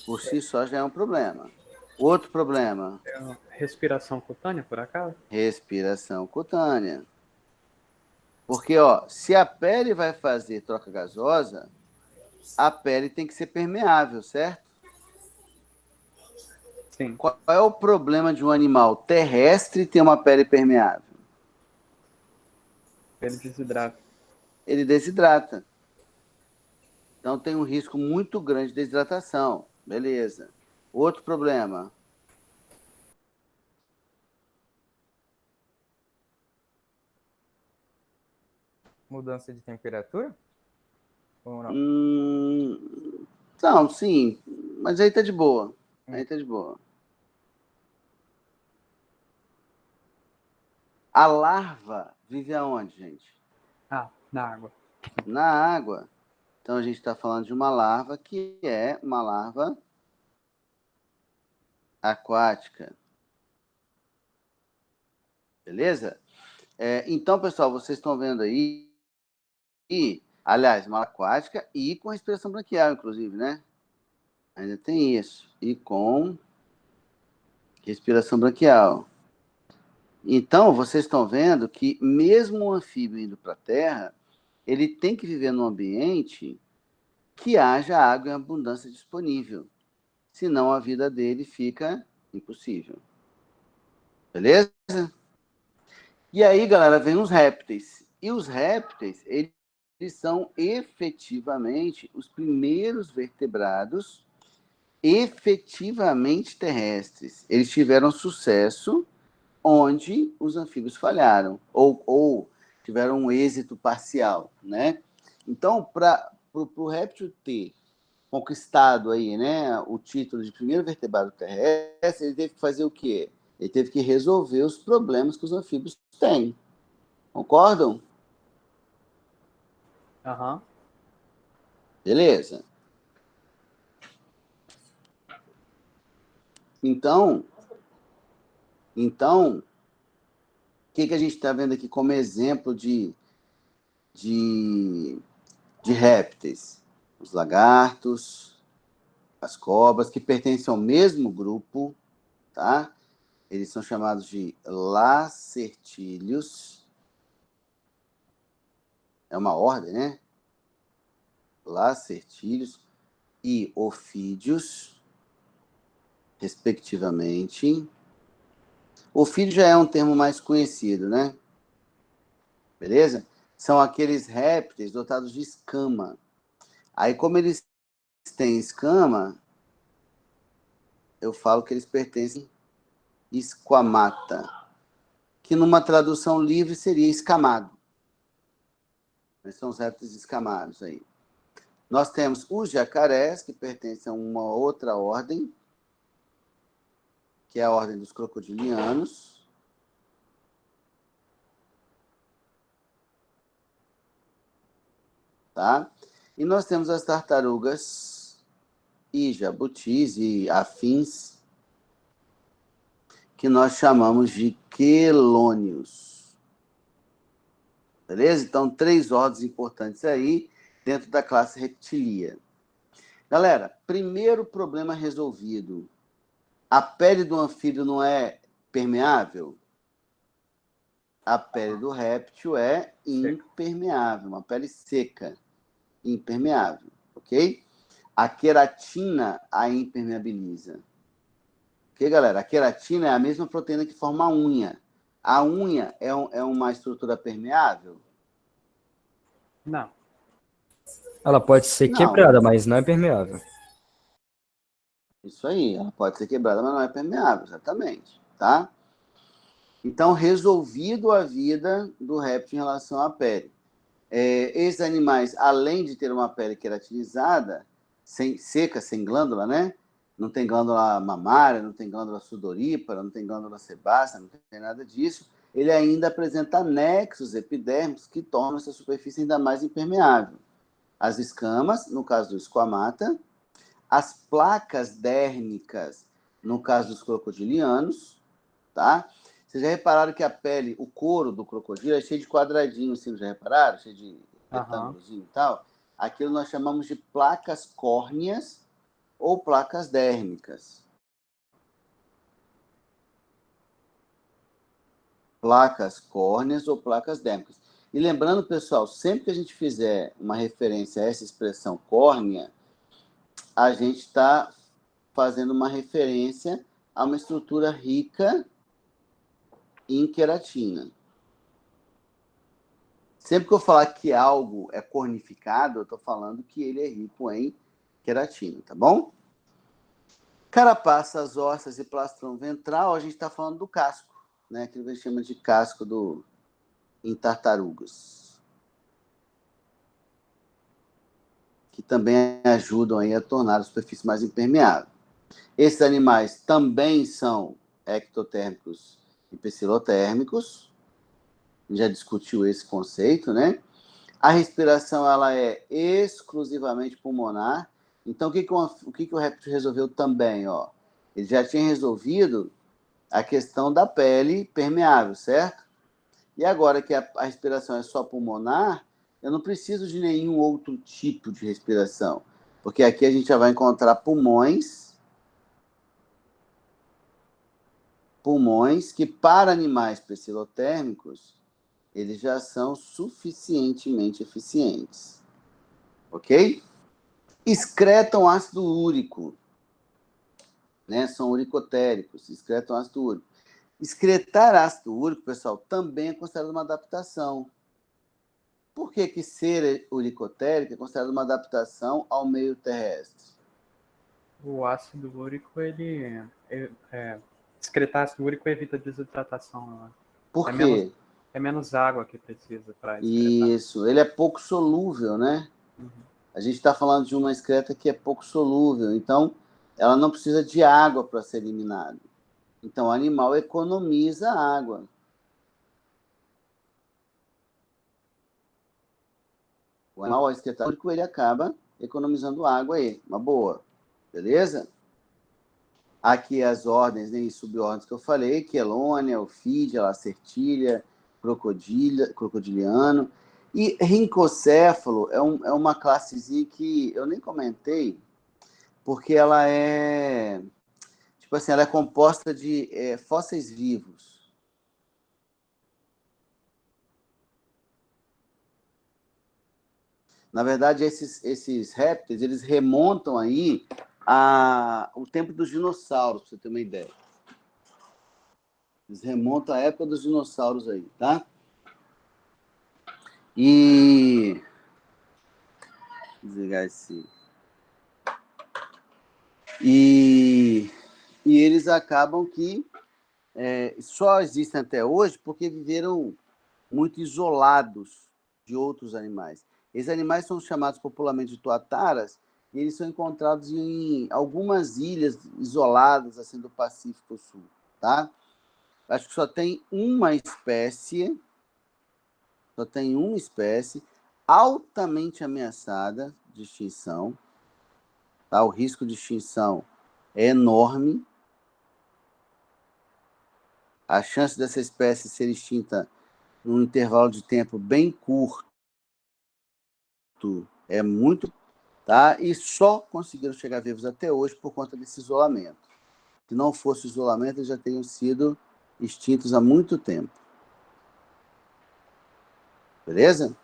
Por si só já é um problema. Outro problema. Respiração cutânea, por acaso? Respiração cutânea. Porque, ó, se a pele vai fazer troca gasosa, a pele tem que ser permeável, certo? Sim. Qual é o problema de um animal terrestre ter uma pele permeável? Ele desidrata. Ele desidrata. Então tem um risco muito grande de desidratação. Beleza. Outro problema. Mudança de temperatura? Ou não? Não, sim. Mas aí tá de boa. Aí tá de boa. A larva vive aonde, gente? Na água. Na água. Então a gente está falando de uma larva que é uma larva aquática. Beleza? Então, pessoal, vocês estão vendo aí, aliás, uma aquática e com respiração branquial, inclusive, né? Ainda tem isso. E com respiração branquial. Então, vocês estão vendo que mesmo o anfíbio indo para a Terra, ele tem que viver num ambiente que haja água em abundância disponível. Senão a vida dele fica impossível. Beleza? E aí, galera, vem os répteis. E os répteis, eles são efetivamente os primeiros vertebrados efetivamente terrestres. Eles tiveram sucesso onde os anfíbios falharam, ou tiveram um êxito parcial, né? Então, para o réptil ter conquistado aí, né, o título de primeiro vertebrado terrestre, ele teve que fazer o quê? Ele teve que resolver os problemas que os anfíbios têm. Concordam? Aham. Beleza. Então, o que a gente está vendo aqui como exemplo de répteis? Os lagartos, as cobras, que pertencem ao mesmo grupo, tá? Eles são chamados de lacertílios. É uma ordem, né? Lacertílios e ofídeos, respectivamente. Ofídeo já é um termo mais conhecido, né? Beleza? São aqueles répteis dotados de escama. Aí, como eles têm escama, eu falo que eles pertencem a esquamata, que numa tradução livre seria escamado. Mas são os répteis escamados aí. Nós temos os jacarés, que pertencem a uma outra ordem, que é a ordem dos crocodilianos. Tá? E nós temos as tartarugas e jabutis e afins, que nós chamamos de quelônios. Beleza? Então, 3 ordens importantes aí dentro da classe reptilia. Galera, primeiro problema resolvido. A pele do anfíbio não é permeável? A pele do réptil é impermeável, uma pele seca, impermeável, ok? A queratina a impermeabiliza. Ok, galera? A queratina é a mesma proteína que forma a unha. A unha é uma estrutura permeável? Não. Ela pode ser quebrada, mas não é permeável. Isso aí, ela pode ser quebrada, mas não é permeável, exatamente, tá? Então, resolvido a vida do réptil em relação à pele. Esses animais, além de ter uma pele queratinizada, seca, sem glândula, né? Não tem glândula mamária, não tem glândula sudorípara, não tem glândula sebácea, não tem nada disso. Ele ainda apresenta anexos epidérmicos que tornam essa superfície ainda mais impermeável. As escamas, no caso do esquamata, as placas dérmicas, no caso dos crocodilianos, tá? Vocês já repararam que a pele, o couro do crocodilo é cheio de quadradinhos, vocês já repararam? Cheio de retângulos e tal? Aquilo nós chamamos de placas córneas ou placas dérmicas. Placas córneas ou placas dérmicas. E lembrando, pessoal, sempre que a gente fizer uma referência a essa expressão córnea, a gente está fazendo uma referência a uma estrutura rica em queratina. Sempre que eu falar que algo é cornificado, eu estou falando que ele é rico em queratina, tá bom? Carapaças ósseas e plastrão ventral, a gente está falando do casco, né? Aquilo que a gente chama de casco em tartarugas, que também ajudam aí a tornar a superfície mais impermeável. Esses animais também são ectotérmicos e piscilotérmicos. Já discutiu esse conceito, né? A respiração ela é exclusivamente pulmonar. Então, o que o réptil resolveu também? Ó? Ele já tinha resolvido a questão da pele permeável, certo? E agora que a respiração é só pulmonar, eu não preciso de nenhum outro tipo de respiração, porque aqui a gente já vai encontrar pulmões que, para animais piscilotérmicos, eles já são suficientemente eficientes. Ok? Excretam ácido úrico. Né? São uricotéricos, excretam ácido úrico. Excretar ácido úrico, pessoal, também é considerado uma adaptação. Por que ser uricotérico é considerado uma adaptação ao meio terrestre? O ácido úrico, excretar ácido úrico evita desidratação. Né? Por quê? É menos água que precisa para excretar. Isso, ele é pouco solúvel, né? Uhum. A gente está falando de uma excreta que é pouco solúvel, então ela não precisa de água para ser eliminada. Então o animal economiza água. O animal, ao excretar úrico, ele acaba economizando água aí, uma boa. Beleza? Aqui as ordens e subordens que eu falei, quelônia, ofídia, lacertília, crocodiliano. E rincocéfalo é uma classezinha que eu nem comentei, porque ela é, tipo assim, ela é composta de fósseis vivos. Na verdade, esses répteis, eles remontam aí o tempo dos dinossauros, para você ter uma ideia. Eles remontam à época dos dinossauros aí, tá? E desligar esse... E eles acabam que só existem até hoje porque viveram muito isolados de outros animais. Esses animais são chamados popularmente de tuataras e eles são encontrados em algumas ilhas isoladas assim, do Pacífico Sul. Tá? Acho que só tem uma espécie altamente ameaçada de extinção. Tá? O risco de extinção é enorme. A chance dessa espécie ser extinta num intervalo de tempo bem curto é muito, tá? E só conseguiram chegar vivos até hoje por conta desse isolamento. Se não fosse o isolamento, eles já teriam sido extintos há muito tempo. Beleza?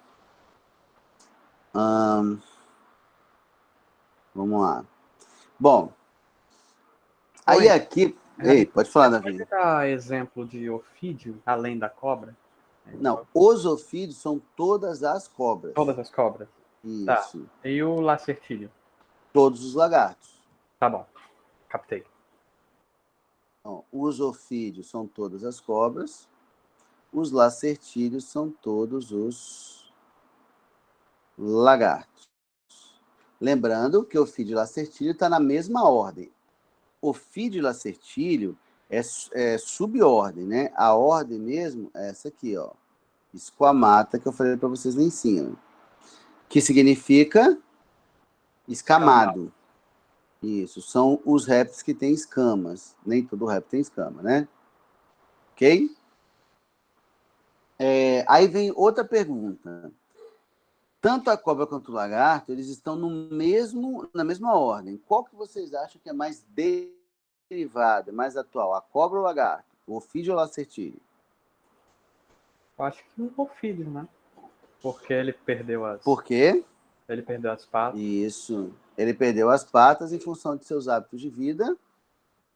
Vamos lá. Bom, aí aqui... Ei, pode falar, Davi. Pode dar exemplo de ofídeo, além da cobra? Não, os ofídeos são todas as cobras. Todas as cobras? Isso. Tá. E o lacertílio? Todos os lagartos. Tá bom, captei. Então, os ofídeos são todas as cobras. Os lacertílios são todos os lagartos. Lembrando que ofídeo e lacertílio está na mesma ordem. Ofídeo e lacertílio é subordem, né? A ordem mesmo é essa aqui, ó. Esquamata, que eu falei para vocês lá em cima. Que significa escamado. Isso, são os répteis que têm escamas. Nem todo réptil tem escama, né? Ok? Aí vem outra pergunta. Tanto a cobra quanto o lagarto, eles estão na mesma ordem. Qual que vocês acham que é mais derivado, mais atual? A cobra ou o lagarto? O ofídeo ou o lacertílio? Eu acho que o ofídeo, né? Porque ele perdeu as... Por quê? Ele perdeu as patas. Isso. Ele perdeu as patas em função de seus hábitos de vida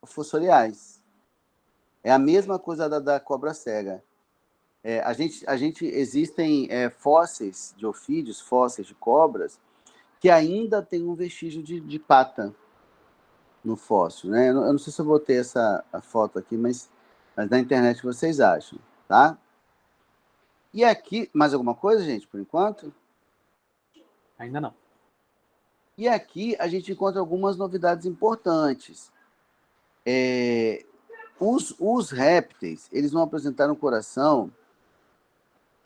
fossoriais. É a mesma coisa da cobra cega. Existem fósseis de ofídeos, fósseis de cobras, que ainda tem um vestígio de pata no fóssil, né? Eu não sei se eu botei a foto aqui, mas na internet vocês acham, tá? E aqui, mais alguma coisa, gente, por enquanto? Ainda não. E aqui a gente encontra algumas novidades importantes. Os répteis, eles vão apresentar um coração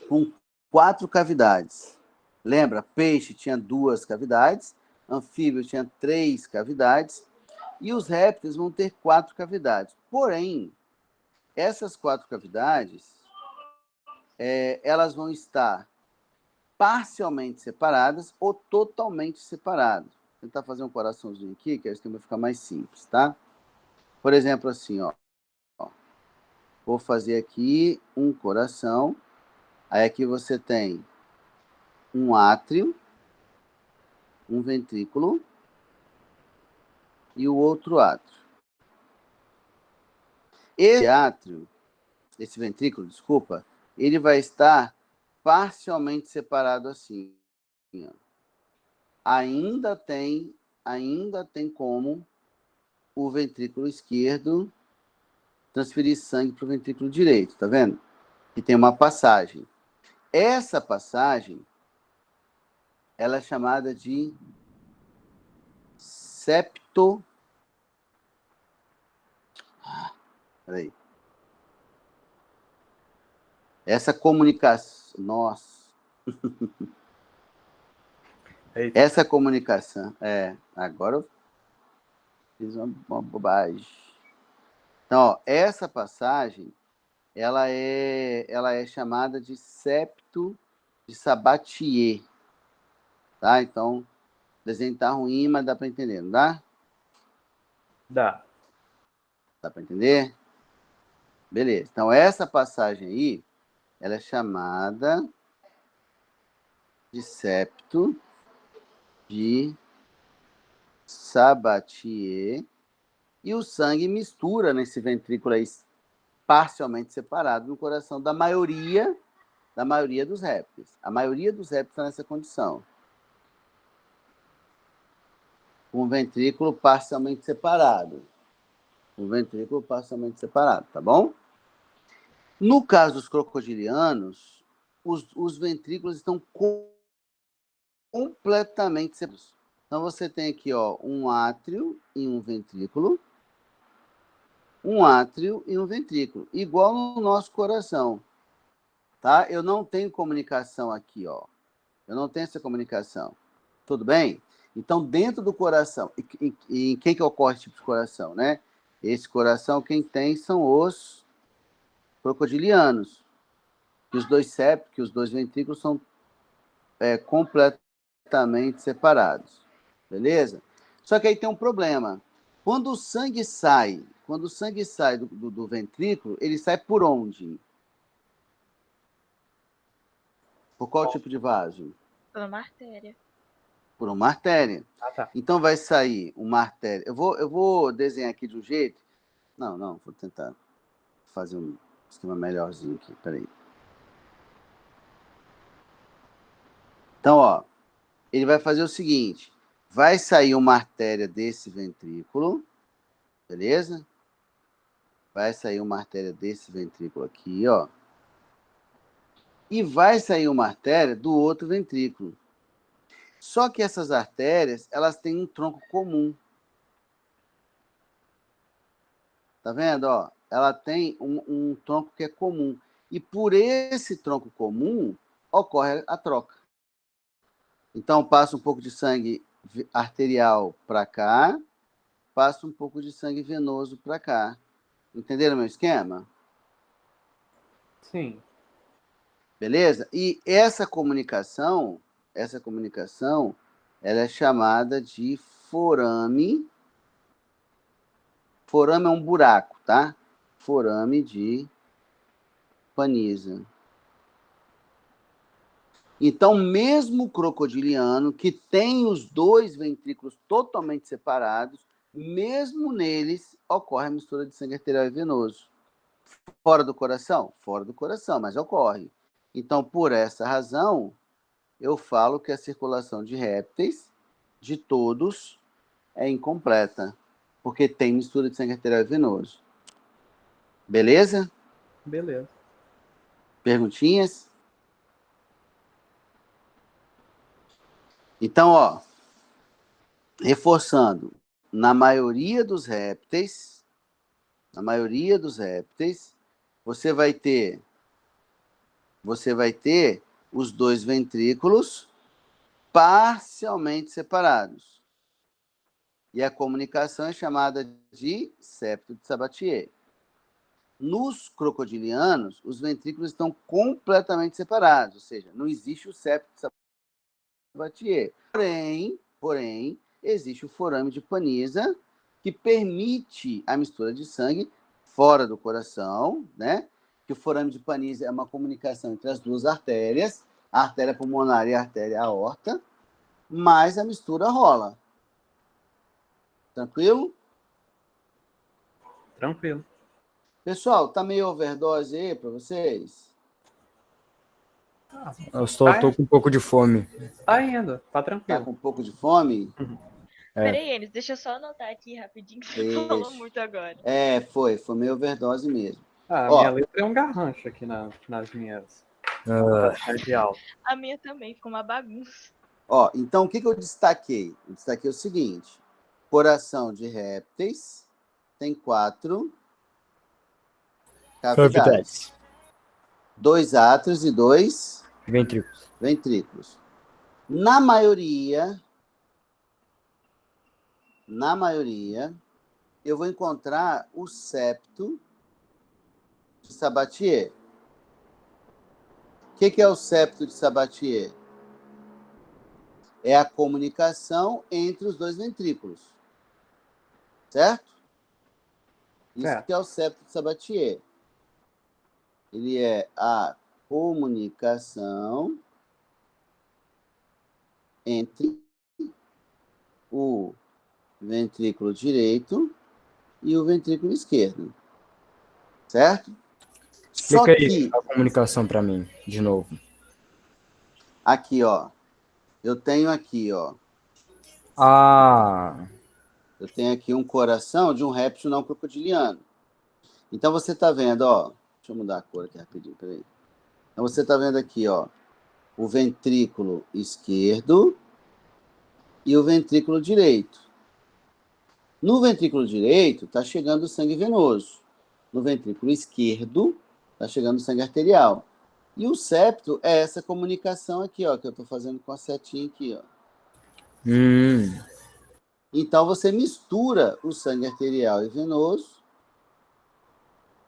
com 4 cavidades. Lembra? Peixe tinha 2 cavidades, anfíbio tinha 3 cavidades, e os répteis vão ter 4 cavidades. Porém, essas 4 cavidades, elas vão estar parcialmente separadas ou totalmente separadas. Vou tentar fazer um coraçãozinho aqui, que aí o esquema vai ficar mais simples, tá? Por exemplo, assim, ó. Vou fazer aqui um coração. Aí aqui você tem um átrio, um ventrículo e o outro átrio. Esse ventrículo, desculpa, ele vai estar parcialmente separado assim. Ainda tem como o ventrículo esquerdo transferir sangue para o ventrículo direito, tá vendo? E tem uma passagem. Essa passagem, ela é chamada de septo... Peraí. Essa comunicação... Nossa. Essa comunicação... agora eu fiz uma bobagem. Então, ó, essa passagem, ela é chamada de septo de Sabatier. Tá? Então, o desenho tá ruim, mas dá para entender, não dá? Dá. Dá para entender? Beleza. Então, essa passagem aí, ela é chamada de septo de Sabatier, e o sangue mistura nesse ventrículo aí parcialmente separado no coração da maioria dos répteis. A maioria dos répteis está nessa condição. com ventrículo parcialmente separado. Um ventrículo parcialmente separado, tá bom? No caso dos crocodilianos, os ventrículos estão completamente separados. Então, você tem aqui, ó, um átrio e um ventrículo. Um átrio e um ventrículo. Igual no nosso coração. Tá? Eu não tenho comunicação aqui, ó. Eu não tenho essa comunicação. Tudo bem? Então, dentro do coração, e em quem que ocorre esse tipo de coração, né? Esse coração, quem tem são os crocodilianos. Que os dois septos, que os dois ventrículos são completamente separados. Beleza? Só que aí tem um problema. Quando o sangue sai do ventrículo, ele sai por onde? Por qual tipo de vaso? Por uma artéria. Por uma artéria. Ah, tá. Então vai sair uma artéria. Eu vou desenhar aqui de um jeito. Não, vou tentar fazer um esquema melhorzinho aqui. Peraí. Então, ó, ele vai fazer o seguinte: vai sair uma artéria desse ventrículo, beleza? Vai sair uma artéria desse ventrículo aqui, ó. E vai sair uma artéria do outro ventrículo. Só que essas artérias, elas têm um tronco comum. Tá vendo, ó? Ela tem um tronco que é comum. E por esse tronco comum, ocorre a troca. Então, passa um pouco de sangue arterial para cá, passa um pouco de sangue venoso para cá. Entenderam o meu esquema? Sim. Beleza? E essa comunicação, ela é chamada de forame. Forame é um buraco, tá? Forame de Paniza. Então, mesmo o crocodiliano, que tem os dois ventrículos totalmente separados, mesmo neles ocorre a mistura de sangue arterial e venoso. Fora do coração? Fora do coração, mas ocorre. Então, por essa razão, eu falo que a circulação de répteis, de todos, é incompleta, porque tem mistura de sangue arterial e venoso. Beleza? Beleza. Perguntinhas? Então, ó, reforçando, na maioria dos répteis, você vai ter os dois ventrículos parcialmente separados. E a comunicação é chamada de septo de Sabatier. Nos crocodilianos, os ventrículos estão completamente separados, ou seja, não existe o septo de Sabatier. Porém, existe o forame de Paniza, que permite a mistura de sangue fora do coração, né? Que o forame de Paniza é uma comunicação entre as duas artérias, a artéria pulmonar e a artéria aorta, mas a mistura rola. Tranquilo? Tranquilo. Pessoal, tá meio overdose aí para vocês? Eu tô com um pouco de fome. Tá indo, tá Tá tranquilo. com um pouco de fome? Peraí, Enes, deixa eu só anotar aqui rapidinho que você falou muito agora. Foi meio overdose mesmo. Ah, a Ó. minha letra é um garrancho aqui nas minhas de aula. A minha também, ficou uma bagunça. Ó, então, o que eu destaquei? Eu destaquei o seguinte: coração de répteis tem 4 cavidades. 2 átrios e 2 ventrículos. Na maioria, eu vou encontrar o septo de Sabatier. O que é o septo de Sabatier? É a comunicação entre os dois ventrículos. Certo? Isso que é o septo de Sabatier. Ele é a comunicação entre o ventrículo direito e o ventrículo esquerdo. Certo? Explica aí a comunicação para mim, de novo. Aqui, ó. Eu tenho aqui, ó, Ah, Eu tenho aqui um coração de um réptil não crocodiliano. Então você está vendo, ó. Deixa eu mudar a cor aqui rapidinho, peraí. Então você está vendo aqui, ó, o ventrículo esquerdo e o ventrículo direito. No ventrículo direito está chegando o sangue venoso. No ventrículo esquerdo está chegando o sangue arterial. E o septo é essa comunicação aqui, ó, que eu estou fazendo com a setinha aqui, ó. Então você mistura o sangue arterial e venoso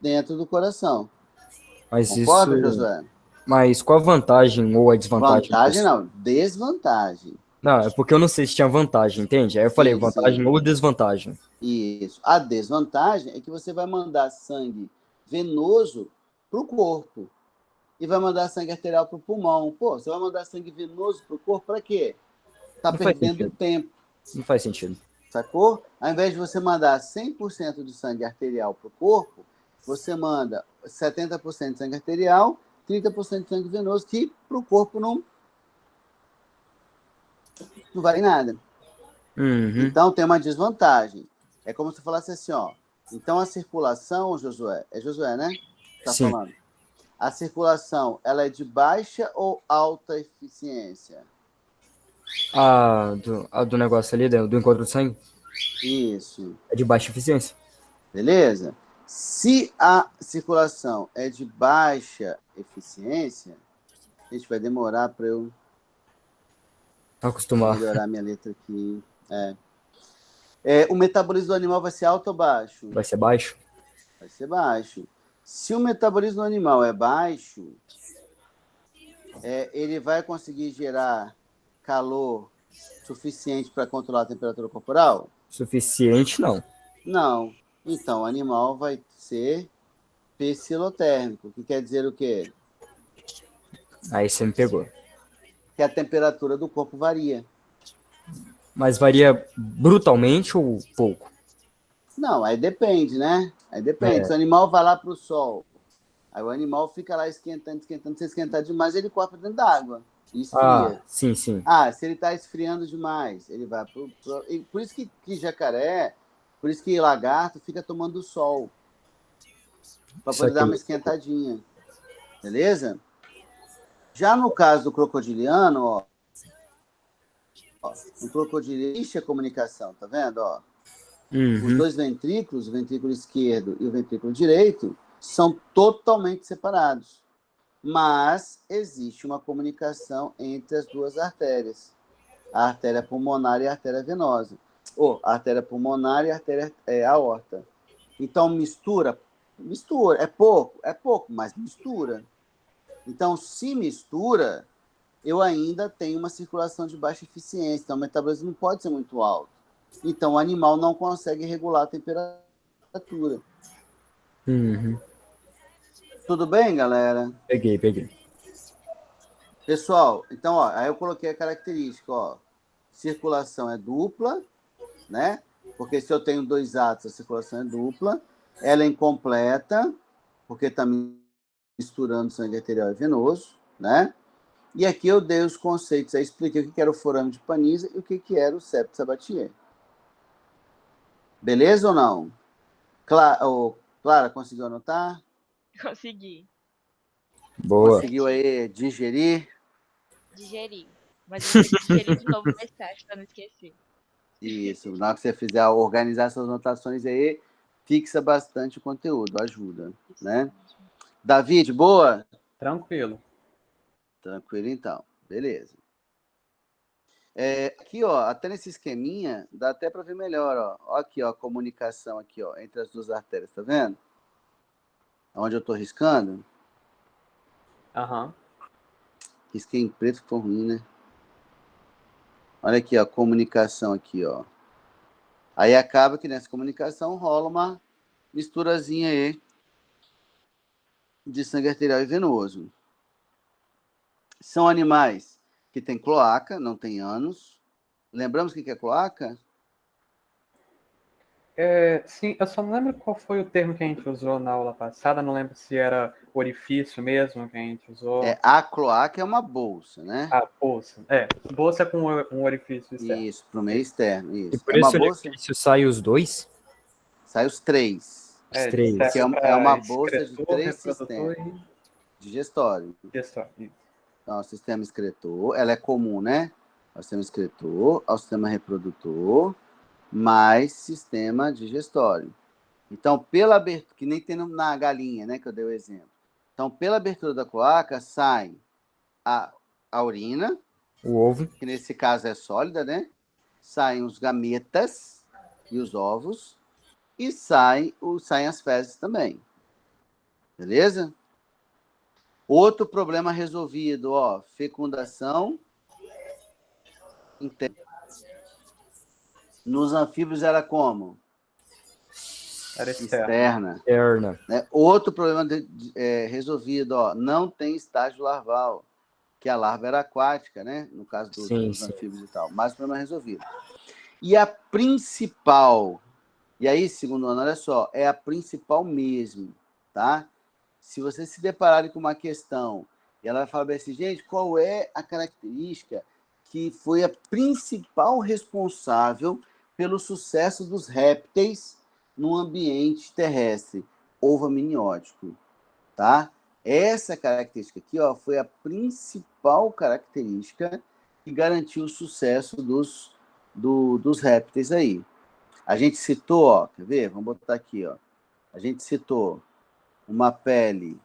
dentro do coração. mas Concorda, isso. Josué? Mas qual a vantagem ou a desvantagem Vantagem disso? não, desvantagem. Não, é porque eu não sei se tinha vantagem, entende? Aí eu falei Sim, vantagem sim. ou desvantagem. Isso. A desvantagem é que você vai mandar sangue venoso para o corpo e vai mandar sangue arterial para o pulmão. Pô, você vai mandar sangue venoso para o corpo para quê? Tá Não faz perdendo sentido. tempo, Não faz sentido. sacou? Ao invés de você mandar 100% de sangue arterial para o corpo, você manda 70% de sangue arterial, 30% de sangue venoso, que para o corpo não vale nada. Uhum. Então tem uma desvantagem. É como se falasse assim, ó. Então a circulação, Josué, é Josué, né? Tá Sim. falando. A circulação, ela é de baixa ou alta eficiência? A do negócio ali, do encontro do sangue, Isso. é de baixa eficiência. Beleza? Se a circulação é de baixa eficiência, a gente vai demorar para eu Acostumar. melhorar minha letra aqui. O metabolismo do animal vai ser alto ou baixo? Vai ser baixo? Vai ser baixo. Se o metabolismo do animal é baixo, ele vai conseguir gerar calor suficiente para controlar a temperatura corporal? Suficiente, não. Não. Então, o animal vai ser pecilotérmico, que quer dizer o quê? Aí você me pegou. Que a temperatura do corpo varia. Mas varia brutalmente ou pouco? Não, aí depende, né? Aí depende. É. Se o animal vai lá para o sol, aí o animal fica lá esquentando. Se esquentar demais, ele corre dentro d'água e esfria. Sim, sim. Se ele está esfriando demais, ele vai por isso que jacaré, por isso que lagarto fica tomando sol, para Isso poder dar aqui. uma esquentadinha. Beleza? Já no caso do crocodiliano, ó, no crocodilo existe a comunicação, tá vendo? Ó? Os Uhum. dois ventrículos, o ventrículo esquerdo e o ventrículo direito, são totalmente separados. Mas existe uma comunicação entre as duas artérias. A artéria pulmonar e a artéria venosa. Ou a artéria pulmonar e a artéria aorta. Então, mistura, é pouco, mas mistura. Então, se mistura, eu ainda tenho uma circulação de baixa eficiência. Então, o metabolismo não pode ser muito alto. Então, o animal não consegue regular a temperatura. Uhum. Tudo bem, galera? Peguei. Pessoal, então, ó, aí eu coloquei a característica, ó. Circulação é dupla, né? Porque se eu tenho dois átomos, a circulação é dupla. Ela é incompleta, porque está misturando sangue arterial e venoso, né? E aqui eu dei os conceitos, aí expliquei o que era o forame de Paniza e o que era o septo Sabatier. Beleza ou não? Clara, conseguiu anotar? Consegui Boa. Conseguiu aí digerir? digerir. Mas eu vou ter que digerir de novo mais tarde, para não esquecer. Isso. Na hora que você fizer organizar suas anotações aí, fixa bastante o conteúdo, ajuda, né? David, boa? Tranquilo. Tranquilo, então. Beleza. Aqui, ó, até nesse esqueminha, dá até para ver melhor, ó. Ó aqui, ó, a comunicação aqui, ó, entre as duas artérias, tá vendo? Onde eu tô riscando? Aham. Risquei em preto, ficou ruim, né? Olha aqui, ó, a comunicação aqui, ó. Aí acaba que nessa comunicação rola uma misturazinha aí de sangue arterial e venoso. São animais que têm cloaca, não têm ânus. Lembramos o que é cloaca? Sim, eu só não lembro qual foi o termo que a gente usou na aula passada, não lembro se era orifício mesmo que a gente usou. A cloaca é uma bolsa, né? Bolsa. Bolsa com um orifício externo. Isso, para o meio externo. E Isso. por É uma esse bolsa? orifício sai os dois? Sai os três. Os três. Que é uma bolsa de 3 reprodutor sistemas digestório. e digestório. Então, o sistema excretor, ela é comum, né? Ao sistema excretor, ao sistema reprodutor, mais sistema digestório. Então, pela abertura, que nem tem na galinha, né, que eu dei o exemplo. Então, pela abertura da cloaca, sai a urina, O ovo. que nesse caso é sólida, né? Saem os gametas e os ovos, e saem as fezes também. Beleza? Outro problema resolvido, ó, fecundação interna. Nos anfíbios era como? Era externa. Né? Outro problema resolvido, ó, não tem estágio larval, que a larva era aquática, né? No caso dos anfíbios e tal. Mas o problema resolvido. E a principal, e aí, segundo ano, olha só, é a principal mesmo, tá? Se vocês se depararem com uma questão e ela vai falar assim, gente, qual é a característica que foi a principal responsável pelo sucesso dos répteis no ambiente terrestre? Ovo amniótico, tá? Essa característica aqui, ó, foi a principal característica que garantiu o sucesso dos répteis aí. A gente citou, ó, quer ver? Vamos botar aqui, ó. A gente citou uma pele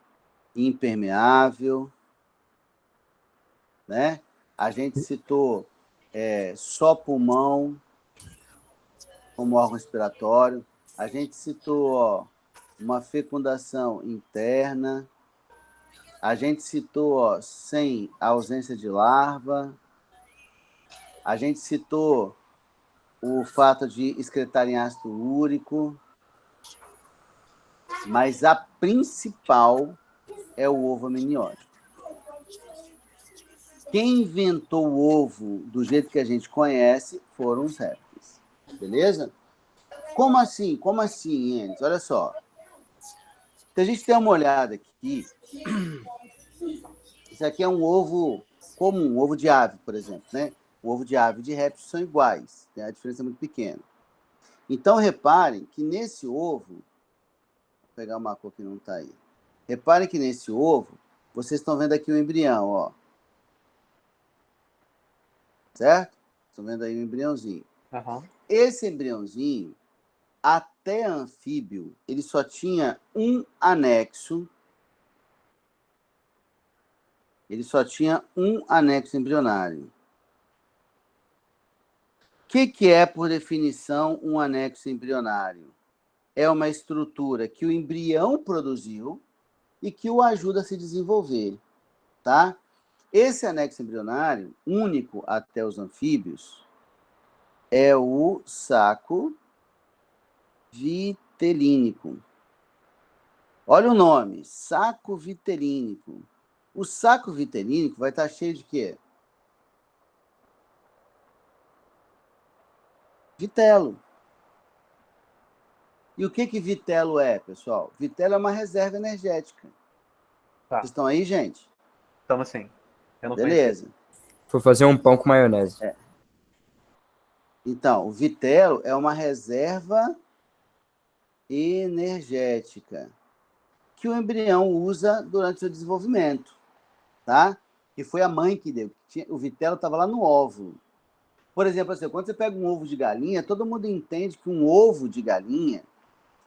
impermeável, né? A gente citou só pulmão como órgão respiratório. A gente citou, ó, uma fecundação interna. A gente citou, ó, sem ausência de larva. A gente citou o fato de excretarem ácido úrico. Mas a principal é o ovo amniótico. Quem inventou o ovo do jeito que a gente conhece foram os répteis. Beleza? Como assim? Como assim, Enes? Olha só. Se a gente der uma olhada aqui, isso aqui é um ovo comum, um ovo de ave, por exemplo, né? O ovo de ave e de réptil são iguais, tem a diferença muito pequena. Então, reparem que nesse ovo, vou pegar uma cor que não está aí. Reparem que nesse ovo, vocês estão vendo aqui o embrião, ó. Certo? Estão vendo aí o embriãozinho. Uhum. Esse embriãozinho, até anfíbio, ele só tinha um anexo. Ele só tinha um anexo embrionário. O que é, por definição, um anexo embrionário? É uma estrutura que o embrião produziu e que o ajuda a se desenvolver, tá? Esse anexo embrionário, único até os anfíbios, é o saco vitelínico. Olha o nome, saco vitelínico. O saco vitelínico vai estar cheio de quê? Vitelo. E o que vitelo é, pessoal? Vitelo é uma reserva energética. Tá. Vocês estão aí, gente? Estamos sim. Beleza. Foi fazer um pão com maionese. Então, o vitelo é uma reserva energética que o embrião usa durante o seu desenvolvimento, tá? Que foi a mãe que deu. O vitelo estava lá no óvulo. Por exemplo, assim, quando você pega um ovo de galinha, todo mundo entende que um ovo de galinha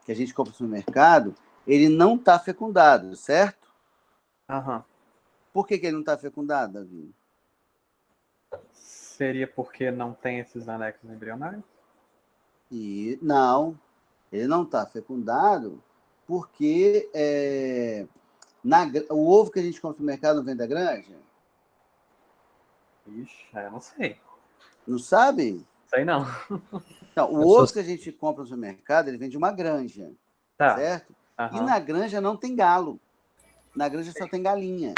que a gente compra no supermercado, ele não está fecundado, certo? Uhum. Por que ele não está fecundado, Davi? Seria porque não tem esses anexos embrionários? Não, ele não está fecundado porque o ovo que a gente compra no mercado não vem da granja? Ixi, eu não sei. Não sabe? Sei não. Então, o ovo que a gente compra no supermercado, ele vem de uma granja, certo? Uhum. E na granja não tem galo. Na granja só tem galinha.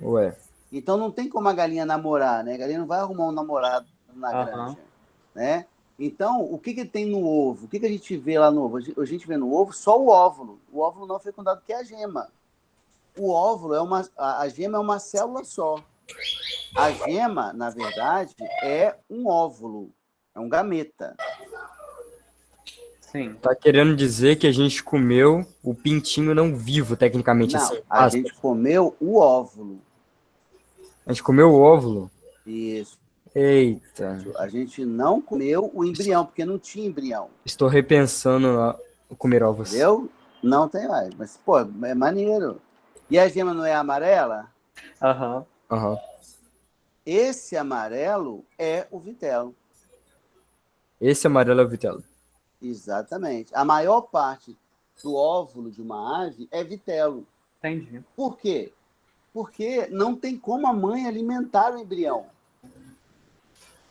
Ué. Então não tem como a galinha namorar, né? A galinha não vai arrumar um namorado na granja, né? Então, o que tem no ovo? O que a gente vê lá no ovo? A gente vê no ovo só o óvulo. O óvulo não fecundado, que é a gema. O óvulo a gema é uma célula só. A gema, na verdade, é um óvulo, é um gameta. Sim. Tá querendo dizer que a gente comeu o pintinho não vivo, tecnicamente, Não, assim. a gente comeu o óvulo. A gente comeu o óvulo? Isso. Eita. A gente não comeu o embrião, porque não tinha embrião. Estou repensando comer ovos. Entendeu? Não tem mais. Mas, pô, é maneiro. E a gema não é amarela? Aham. Aham. Esse amarelo é o vitelo. Esse amarelo é o vitelo. Exatamente. A maior parte do óvulo de uma ave é vitelo. Entendi. Por quê? Porque não tem como a mãe alimentar o embrião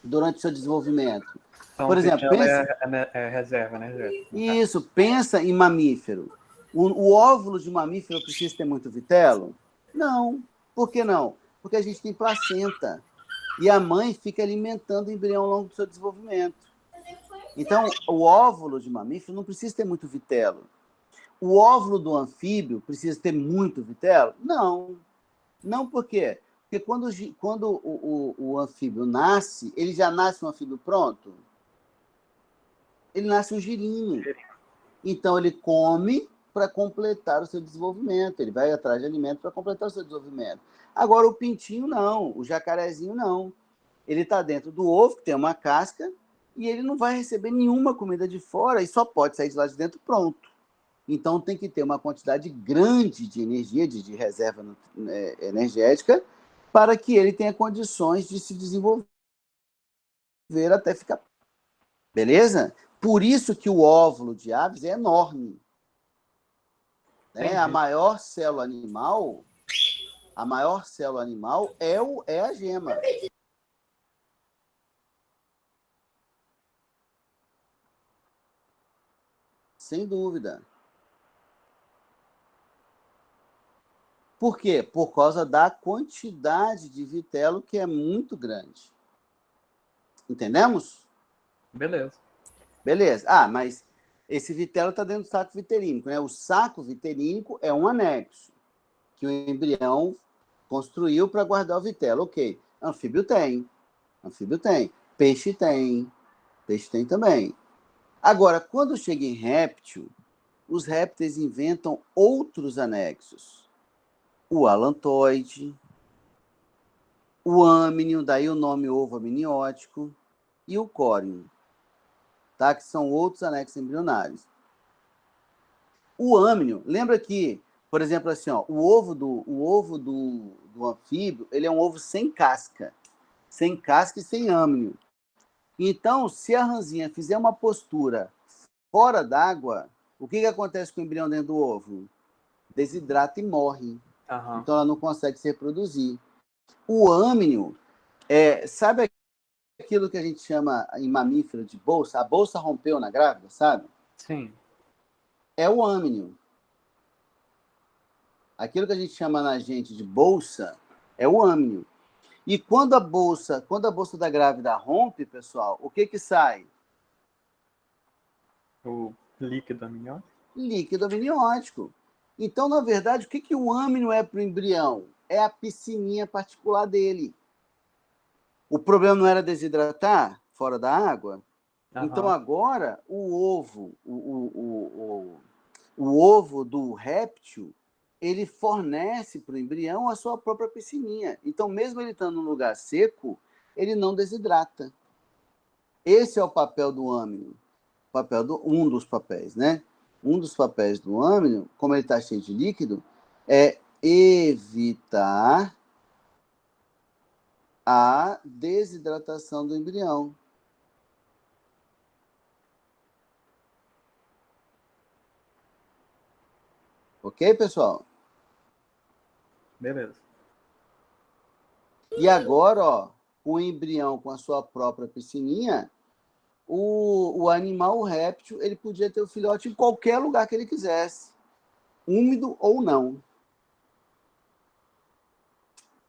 durante o seu desenvolvimento. Então, Por exemplo, pensa... é reserva, né, Jéssica? Isso, pensa em mamífero. O óvulo de mamífero precisa ter muito vitelo? Não. Por que não? Porque a gente tem placenta. E a mãe fica alimentando o embrião ao longo do seu desenvolvimento. Então, o óvulo de mamífero não precisa ter muito vitelo. O óvulo do anfíbio precisa ter muito vitelo? Não. Não por quê? Porque quando o anfíbio nasce, ele já nasce um anfíbio pronto? Ele nasce um girinho. Então, ele come para completar o seu desenvolvimento. Ele vai atrás de alimento para completar o seu desenvolvimento. Agora, o pintinho não. O jacarezinho não. Ele está dentro do ovo, que tem uma casca, e ele não vai receber nenhuma comida de fora e só pode sair de lá de dentro pronto. Então, tem que ter uma quantidade grande de energia, de reserva energética, para que ele tenha condições de se desenvolver até ficar... Beleza? Por isso que o óvulo de aves é enorme. A maior célula animal é a gema. Sem dúvida. Por quê? Por causa da quantidade de vitelo, que é muito grande. Entendemos? Beleza. Beleza. Ah, mas esse vitelo está dentro do saco vitelínico, né? O saco vitelínico é um anexo que o embrião construiu para guardar o vitelo. Ok. Anfíbio tem. Peixe tem. Peixe tem também. Agora, quando chega em réptil, os répteis inventam outros anexos. O alantoide, o âmnio, daí o nome ovo amniótico, e o córion, tá? Que são outros anexos embrionários. O âmnio, lembra que, por exemplo, assim, ó, o ovo do anfíbio, ele é um ovo sem casca e sem âmnio. Então, se a ranzinha fizer uma postura fora d'água, o que acontece com o embrião dentro do ovo? Desidrata e morre. Aham. Então, ela não consegue se reproduzir. O âmnio, sabe aquilo que a gente chama em mamífero de bolsa? A bolsa rompeu na grávida, sabe? Sim. É o âmnio. Aquilo que a gente chama na gente de bolsa é o âmnio. E quando a bolsa da grávida rompe, pessoal, o que sai? O líquido amniótico? Líquido amniótico. Então, na verdade, o que o âmnio é para o embrião? É a piscininha particular dele. O problema não era desidratar fora da água? Aham. Então, agora, o ovo do réptil, ele fornece para o embrião a sua própria piscininha. Então, mesmo ele estando num lugar seco, ele não desidrata. Esse é o papel do âmnio. Um dos papéis, né? Um dos papéis do âmnio, como ele está cheio de líquido, é evitar a desidratação do embrião. Ok, pessoal? Beleza. E agora, ó, o embrião com a sua própria piscininha, o animal, o réptil, ele podia ter o filhote em qualquer lugar que ele quisesse, úmido ou não.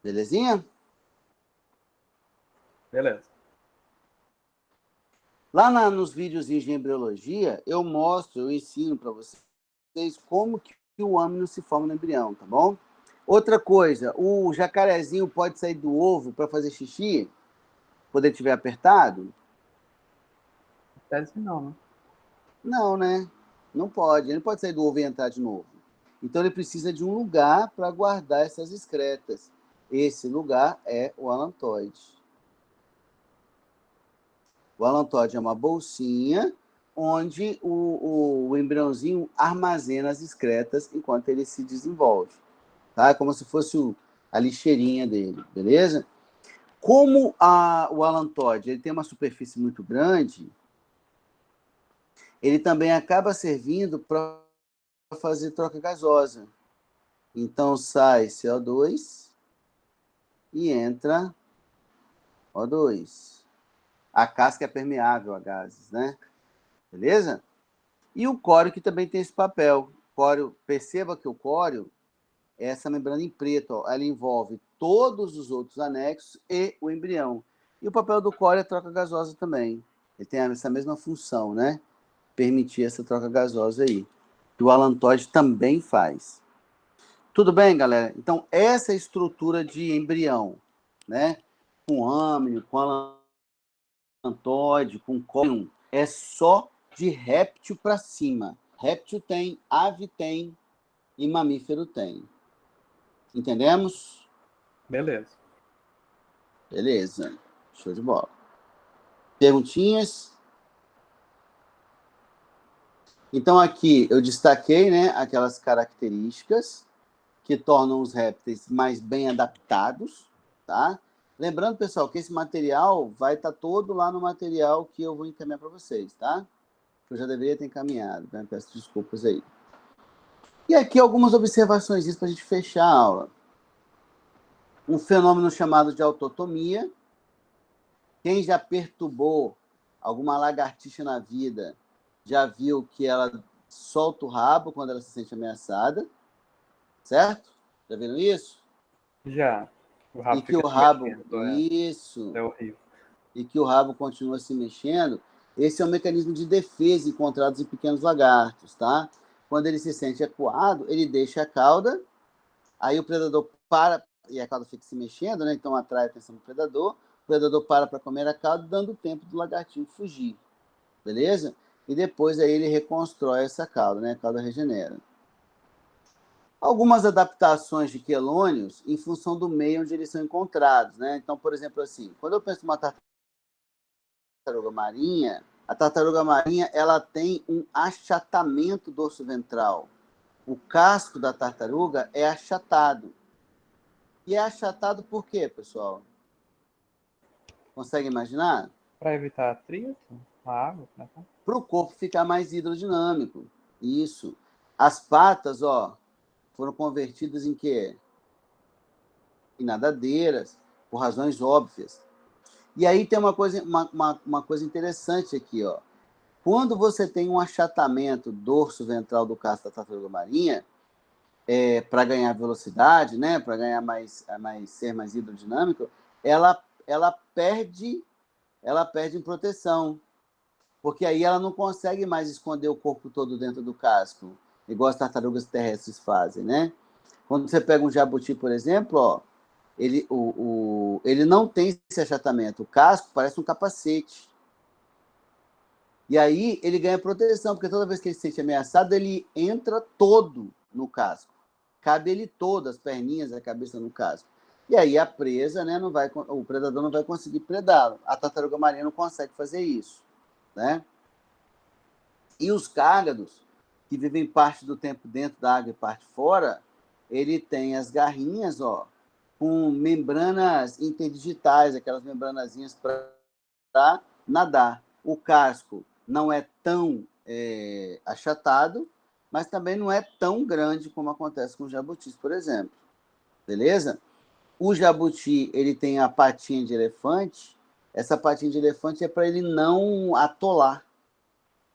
Belezinha? Beleza. Lá nos videozinhos de embriologia, eu ensino para vocês como que o âmino se forma no embrião, tá bom? Outra coisa, o jacarezinho pode sair do ovo para fazer xixi quando ele estiver apertado? Tese não, né? Não, né? Não pode. Ele não pode sair do ovo e entrar de novo. Então, ele precisa de um lugar para guardar essas excretas. Esse lugar é o alantoide. O alantoide é uma bolsinha onde o embriãozinho armazena as excretas enquanto ele se desenvolve. Tá? É como se fosse a lixeirinha dele, beleza? Como o alantoide ele tem uma superfície muito grande, ele também acaba servindo para fazer troca gasosa. Então, sai CO2 e entra O2. A casca é permeável a gases, né? Beleza? E o córeo que também tem esse papel. Córeo, perceba que o córeo é essa membrana em preto, ó, ela envolve todos os outros anexos e o embrião. E o papel do córeo é troca gasosa também. Ele tem essa mesma função, né? Permitir essa troca gasosa aí. Que o alantoide também faz. Tudo bem, galera? Então, essa é a estrutura de embrião, né? Com âmino, com alantoide, com córeo, é só de réptil para cima. Réptil tem, ave tem e mamífero tem. Entendemos? Beleza. Beleza. Show de bola. Perguntinhas? Então, aqui eu destaquei, né, aquelas características que tornam os répteis mais bem adaptados, tá? Lembrando, pessoal, que esse material vai estar todo lá no material que eu vou encaminhar para vocês, tá? Eu já deveria ter encaminhado, né? Peço desculpas aí. E aqui algumas observações para a gente fechar a aula. Um fenômeno chamado de autotomia. Quem já perturbou alguma lagartixa na vida já viu que ela solta o rabo quando ela se sente ameaçada, certo? Já viram isso? Já. O rabo E que o fica se rabo... mexendo, Isso. é horrível. E que o rabo continua se mexendo. Esse é um mecanismo de defesa encontrado em pequenos lagartos, tá? Quando ele se sente acuado, ele deixa a cauda, aí o predador para, e a cauda fica se mexendo, né? Então atrai a atenção do predador, o predador para comer a cauda, dando tempo do lagartinho fugir, beleza? E depois aí ele reconstrói essa cauda, né? A cauda regenera. Algumas adaptações de quelônios em função do meio onde eles são encontrados, né? Então, por exemplo, assim, quando eu penso numa tartaruga marinha, a tartaruga marinha ela tem um achatamento dorso-ventral. O casco da tartaruga é achatado. E é achatado por quê, pessoal? Consegue imaginar? Para evitar atrito, a água, né? Para o corpo ficar mais hidrodinâmico. Isso. As patas, ó, foram convertidas em quê? Em nadadeiras, por razões óbvias. E aí tem uma coisa interessante aqui, ó. Quando você tem um achatamento dorso-ventral do casco da tartaruga marinha, para ganhar velocidade, né, para ganhar ser mais hidrodinâmico, ela perde em proteção, porque aí ela não consegue mais esconder o corpo todo dentro do casco, igual as tartarugas terrestres fazem, né? Quando você pega um jabuti, por exemplo, ó, ele não tem esse achatamento, o casco parece um capacete. E aí ele ganha proteção, porque toda vez que ele se sente ameaçado, ele entra todo no casco. Cabe ele todo, as perninhas, a cabeça no casco. E aí a presa, né, o predador não vai conseguir predá-lo. A tartaruga marinha não consegue fazer isso, né? E os cágados, que vivem parte do tempo dentro da água e parte fora, ele tem as garrinhas, ó, com membranas interdigitais, aquelas membranazinhas para nadar. O casco não é tão achatado, mas também não é tão grande como acontece com os jabutis, por exemplo. Beleza? O jabuti, ele tem a patinha de elefante. Essa patinha de elefante é para ele não atolar,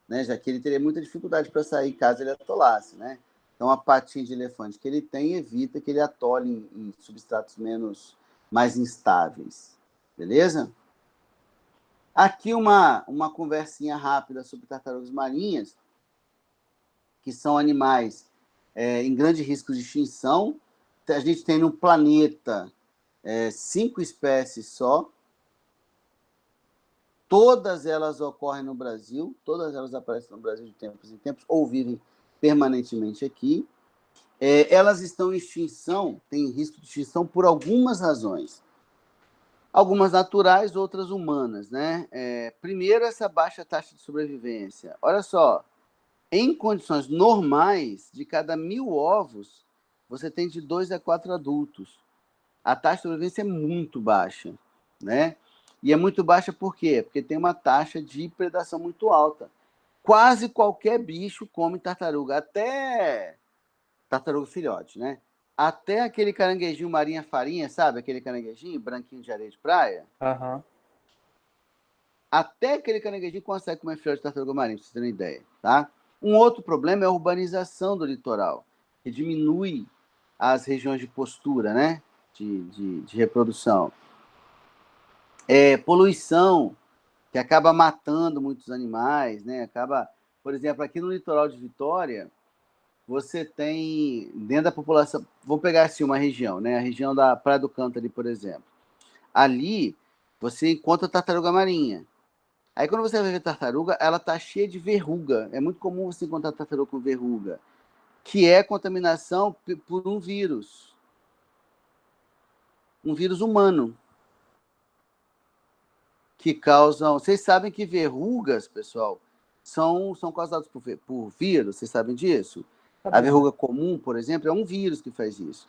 né? Já que ele teria muita dificuldade para sair caso ele atolasse, né? Então, a patinha de elefante que ele tem evita que ele atole em substratos mais instáveis. Beleza? Aqui uma conversinha rápida sobre tartarugas marinhas, que são animais em grande risco de extinção. A gente tem no planeta 5 espécies só. Todas elas ocorrem no Brasil, todas elas aparecem no Brasil de tempos em tempos, ou vivem permanentemente aqui. Elas estão em extinção, têm risco de extinção por algumas razões. Algumas naturais, outras humanas, né? Primeiro, essa baixa taxa de sobrevivência. Olha só, em condições normais, de cada 1.000 ovos, você tem de 2 a 4 adultos. A taxa de sobrevivência é muito baixa, né? E é muito baixa por quê? Porque tem uma taxa de predação muito alta. Quase qualquer bicho come tartaruga, até tartaruga filhote, né? Até aquele caranguejinho marinha farinha, sabe? Aquele caranguejinho branquinho de areia de praia. Aham. Até aquele caranguejinho consegue comer filhote de tartaruga marinha, pra vocês terem ideia, tá? Um outro problema é a urbanização do litoral, que diminui as regiões de postura, né? De reprodução. Poluição, que acaba matando muitos animais, né? Por exemplo, aqui no litoral de Vitória, você tem, dentro da população, vamos pegar assim uma região, né? A região da Praia do Canto ali, por exemplo. Ali, você encontra tartaruga marinha. Aí, quando você vai ver tartaruga, ela está cheia de verruga. É muito comum você encontrar tartaruga com verruga, que é contaminação por um vírus humano, que causam... Vocês sabem que verrugas, pessoal, são causadas por vírus, vocês sabem disso? A verruga comum, por exemplo, é um vírus que faz isso.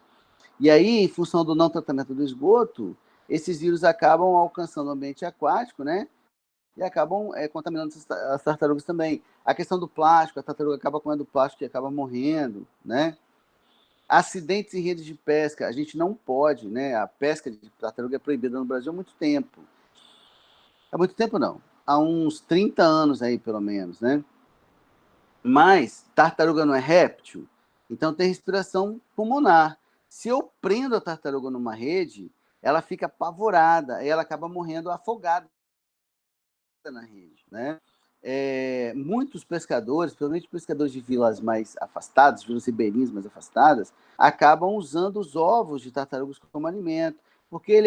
E aí, em função do não tratamento do esgoto, esses vírus acabam alcançando o ambiente aquático, né? E acabam contaminando as tartarugas também. A questão do plástico, a tartaruga acaba comendo plástico e acaba morrendo, né? Acidentes em redes de pesca, a gente não pode, né? A pesca de tartaruga é proibida no Brasil há muito tempo. Há muito tempo não, há uns 30 anos aí, pelo menos, né? Mas tartaruga não é réptil, então tem respiração pulmonar. Se eu prendo a tartaruga numa rede, ela fica apavorada, e ela acaba morrendo afogada na rede, né? Muitos pescadores, principalmente pescadores de vilas mais afastadas, vilas ribeirinhas mais afastadas, acabam usando os ovos de tartarugas como alimento, porque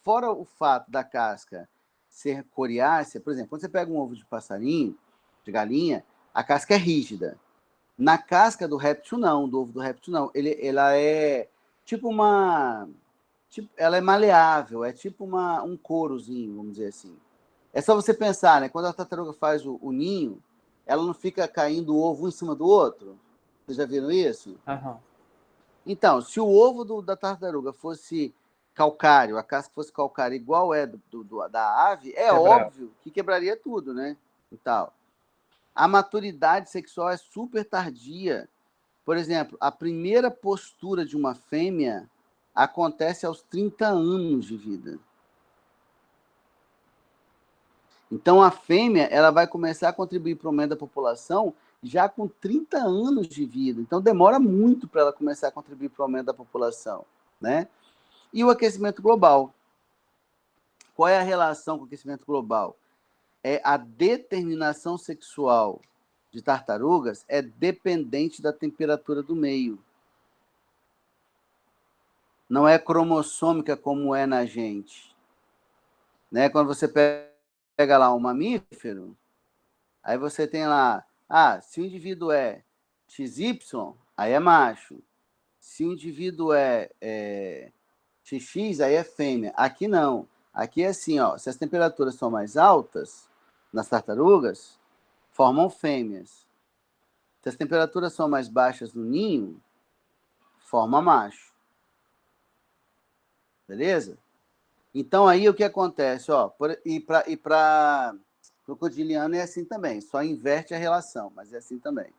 fora o fato da casca ser coriácea, por exemplo, quando você pega um ovo de passarinho, de galinha, a casca é rígida. Na casca do réptil, não, do ovo do réptil, não. Ela é tipo ela é maleável, é tipo um courozinho, vamos dizer assim. É só você pensar, né? Quando a tartaruga faz o ninho, ela não fica caindo o ovo um em cima do outro? Vocês já viram isso? Aham. Então, se o ovo da tartaruga fosse calcário, a casca fosse calcária igual da ave, óbvio que quebraria tudo, né? E tal. A maturidade sexual é super tardia. Por exemplo, a primeira postura de uma fêmea acontece aos 30 anos de vida. Então, a fêmea ela vai começar a contribuir para o aumento da população já com 30 anos de vida. Então, demora muito para ela começar a contribuir para o aumento da população, né? E o aquecimento global. Qual é a relação com o aquecimento global? A determinação sexual de tartarugas é dependente da temperatura do meio. Não é cromossômica como é na gente. Né? Quando você pega lá um mamífero, aí você tem lá, se o indivíduo é XY, aí é macho. Se o indivíduo é XX, aí é fêmea. Aqui não. Aqui é assim, ó, se as temperaturas são mais altas nas tartarugas, formam fêmeas. Se as temperaturas são mais baixas no ninho, forma macho. Beleza? Então, aí o que acontece? Ó, e para crocodiliano é assim também, só inverte a relação, mas é assim também.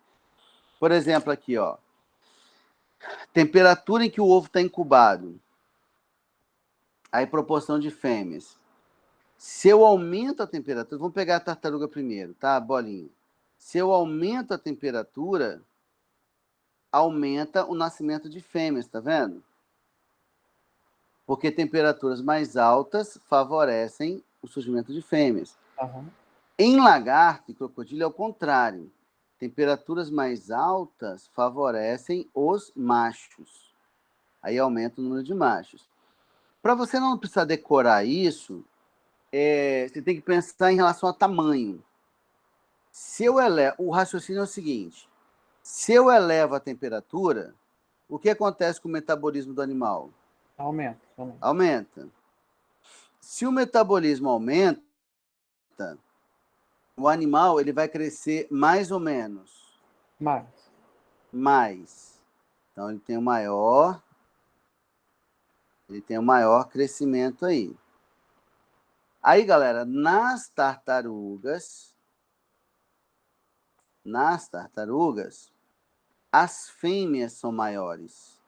Por exemplo, aqui, ó, temperatura em que o ovo está incubado, aí proporção de fêmeas. Se eu aumento a temperatura, vamos pegar a tartaruga primeiro, tá, bolinha? Se eu aumento a temperatura, aumenta o nascimento de fêmeas, tá vendo? Porque temperaturas mais altas favorecem o surgimento de fêmeas. Aham. Em lagarto e crocodilo é o contrário. Temperaturas mais altas favorecem os machos. Aí aumenta o número de machos. Para você não precisar decorar isso, você tem que pensar em relação a tamanho. O raciocínio é o seguinte: se eu elevo a temperatura, o que acontece com o metabolismo do animal? Aumenta. Aumenta. Se o metabolismo aumenta, o animal ele vai crescer mais ou menos? Mais. Então ele tem um maior crescimento aí. Aí, galera, nas tartarugas, as fêmeas são maiores.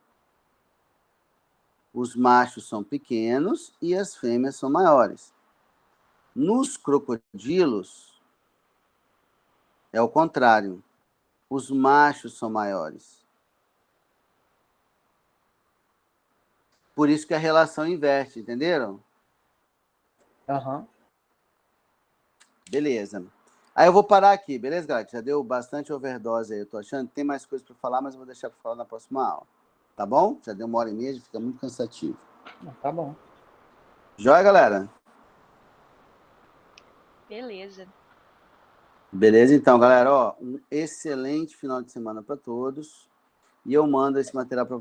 Os machos são pequenos e as fêmeas são maiores. Nos crocodilos, é o contrário. Os machos são maiores. Por isso que a relação inverte, entenderam? Aham. Beleza. Aí eu vou parar aqui, beleza, galera? Já deu bastante overdose aí. Eu tô achando que tem mais coisa para falar, mas eu vou deixar para falar na próxima aula. Tá bom? Já deu 1h30, fica muito cansativo. Tá bom. Joia, galera? Beleza. Beleza, então, galera. Um excelente final de semana para todos. E eu mando esse material para vocês.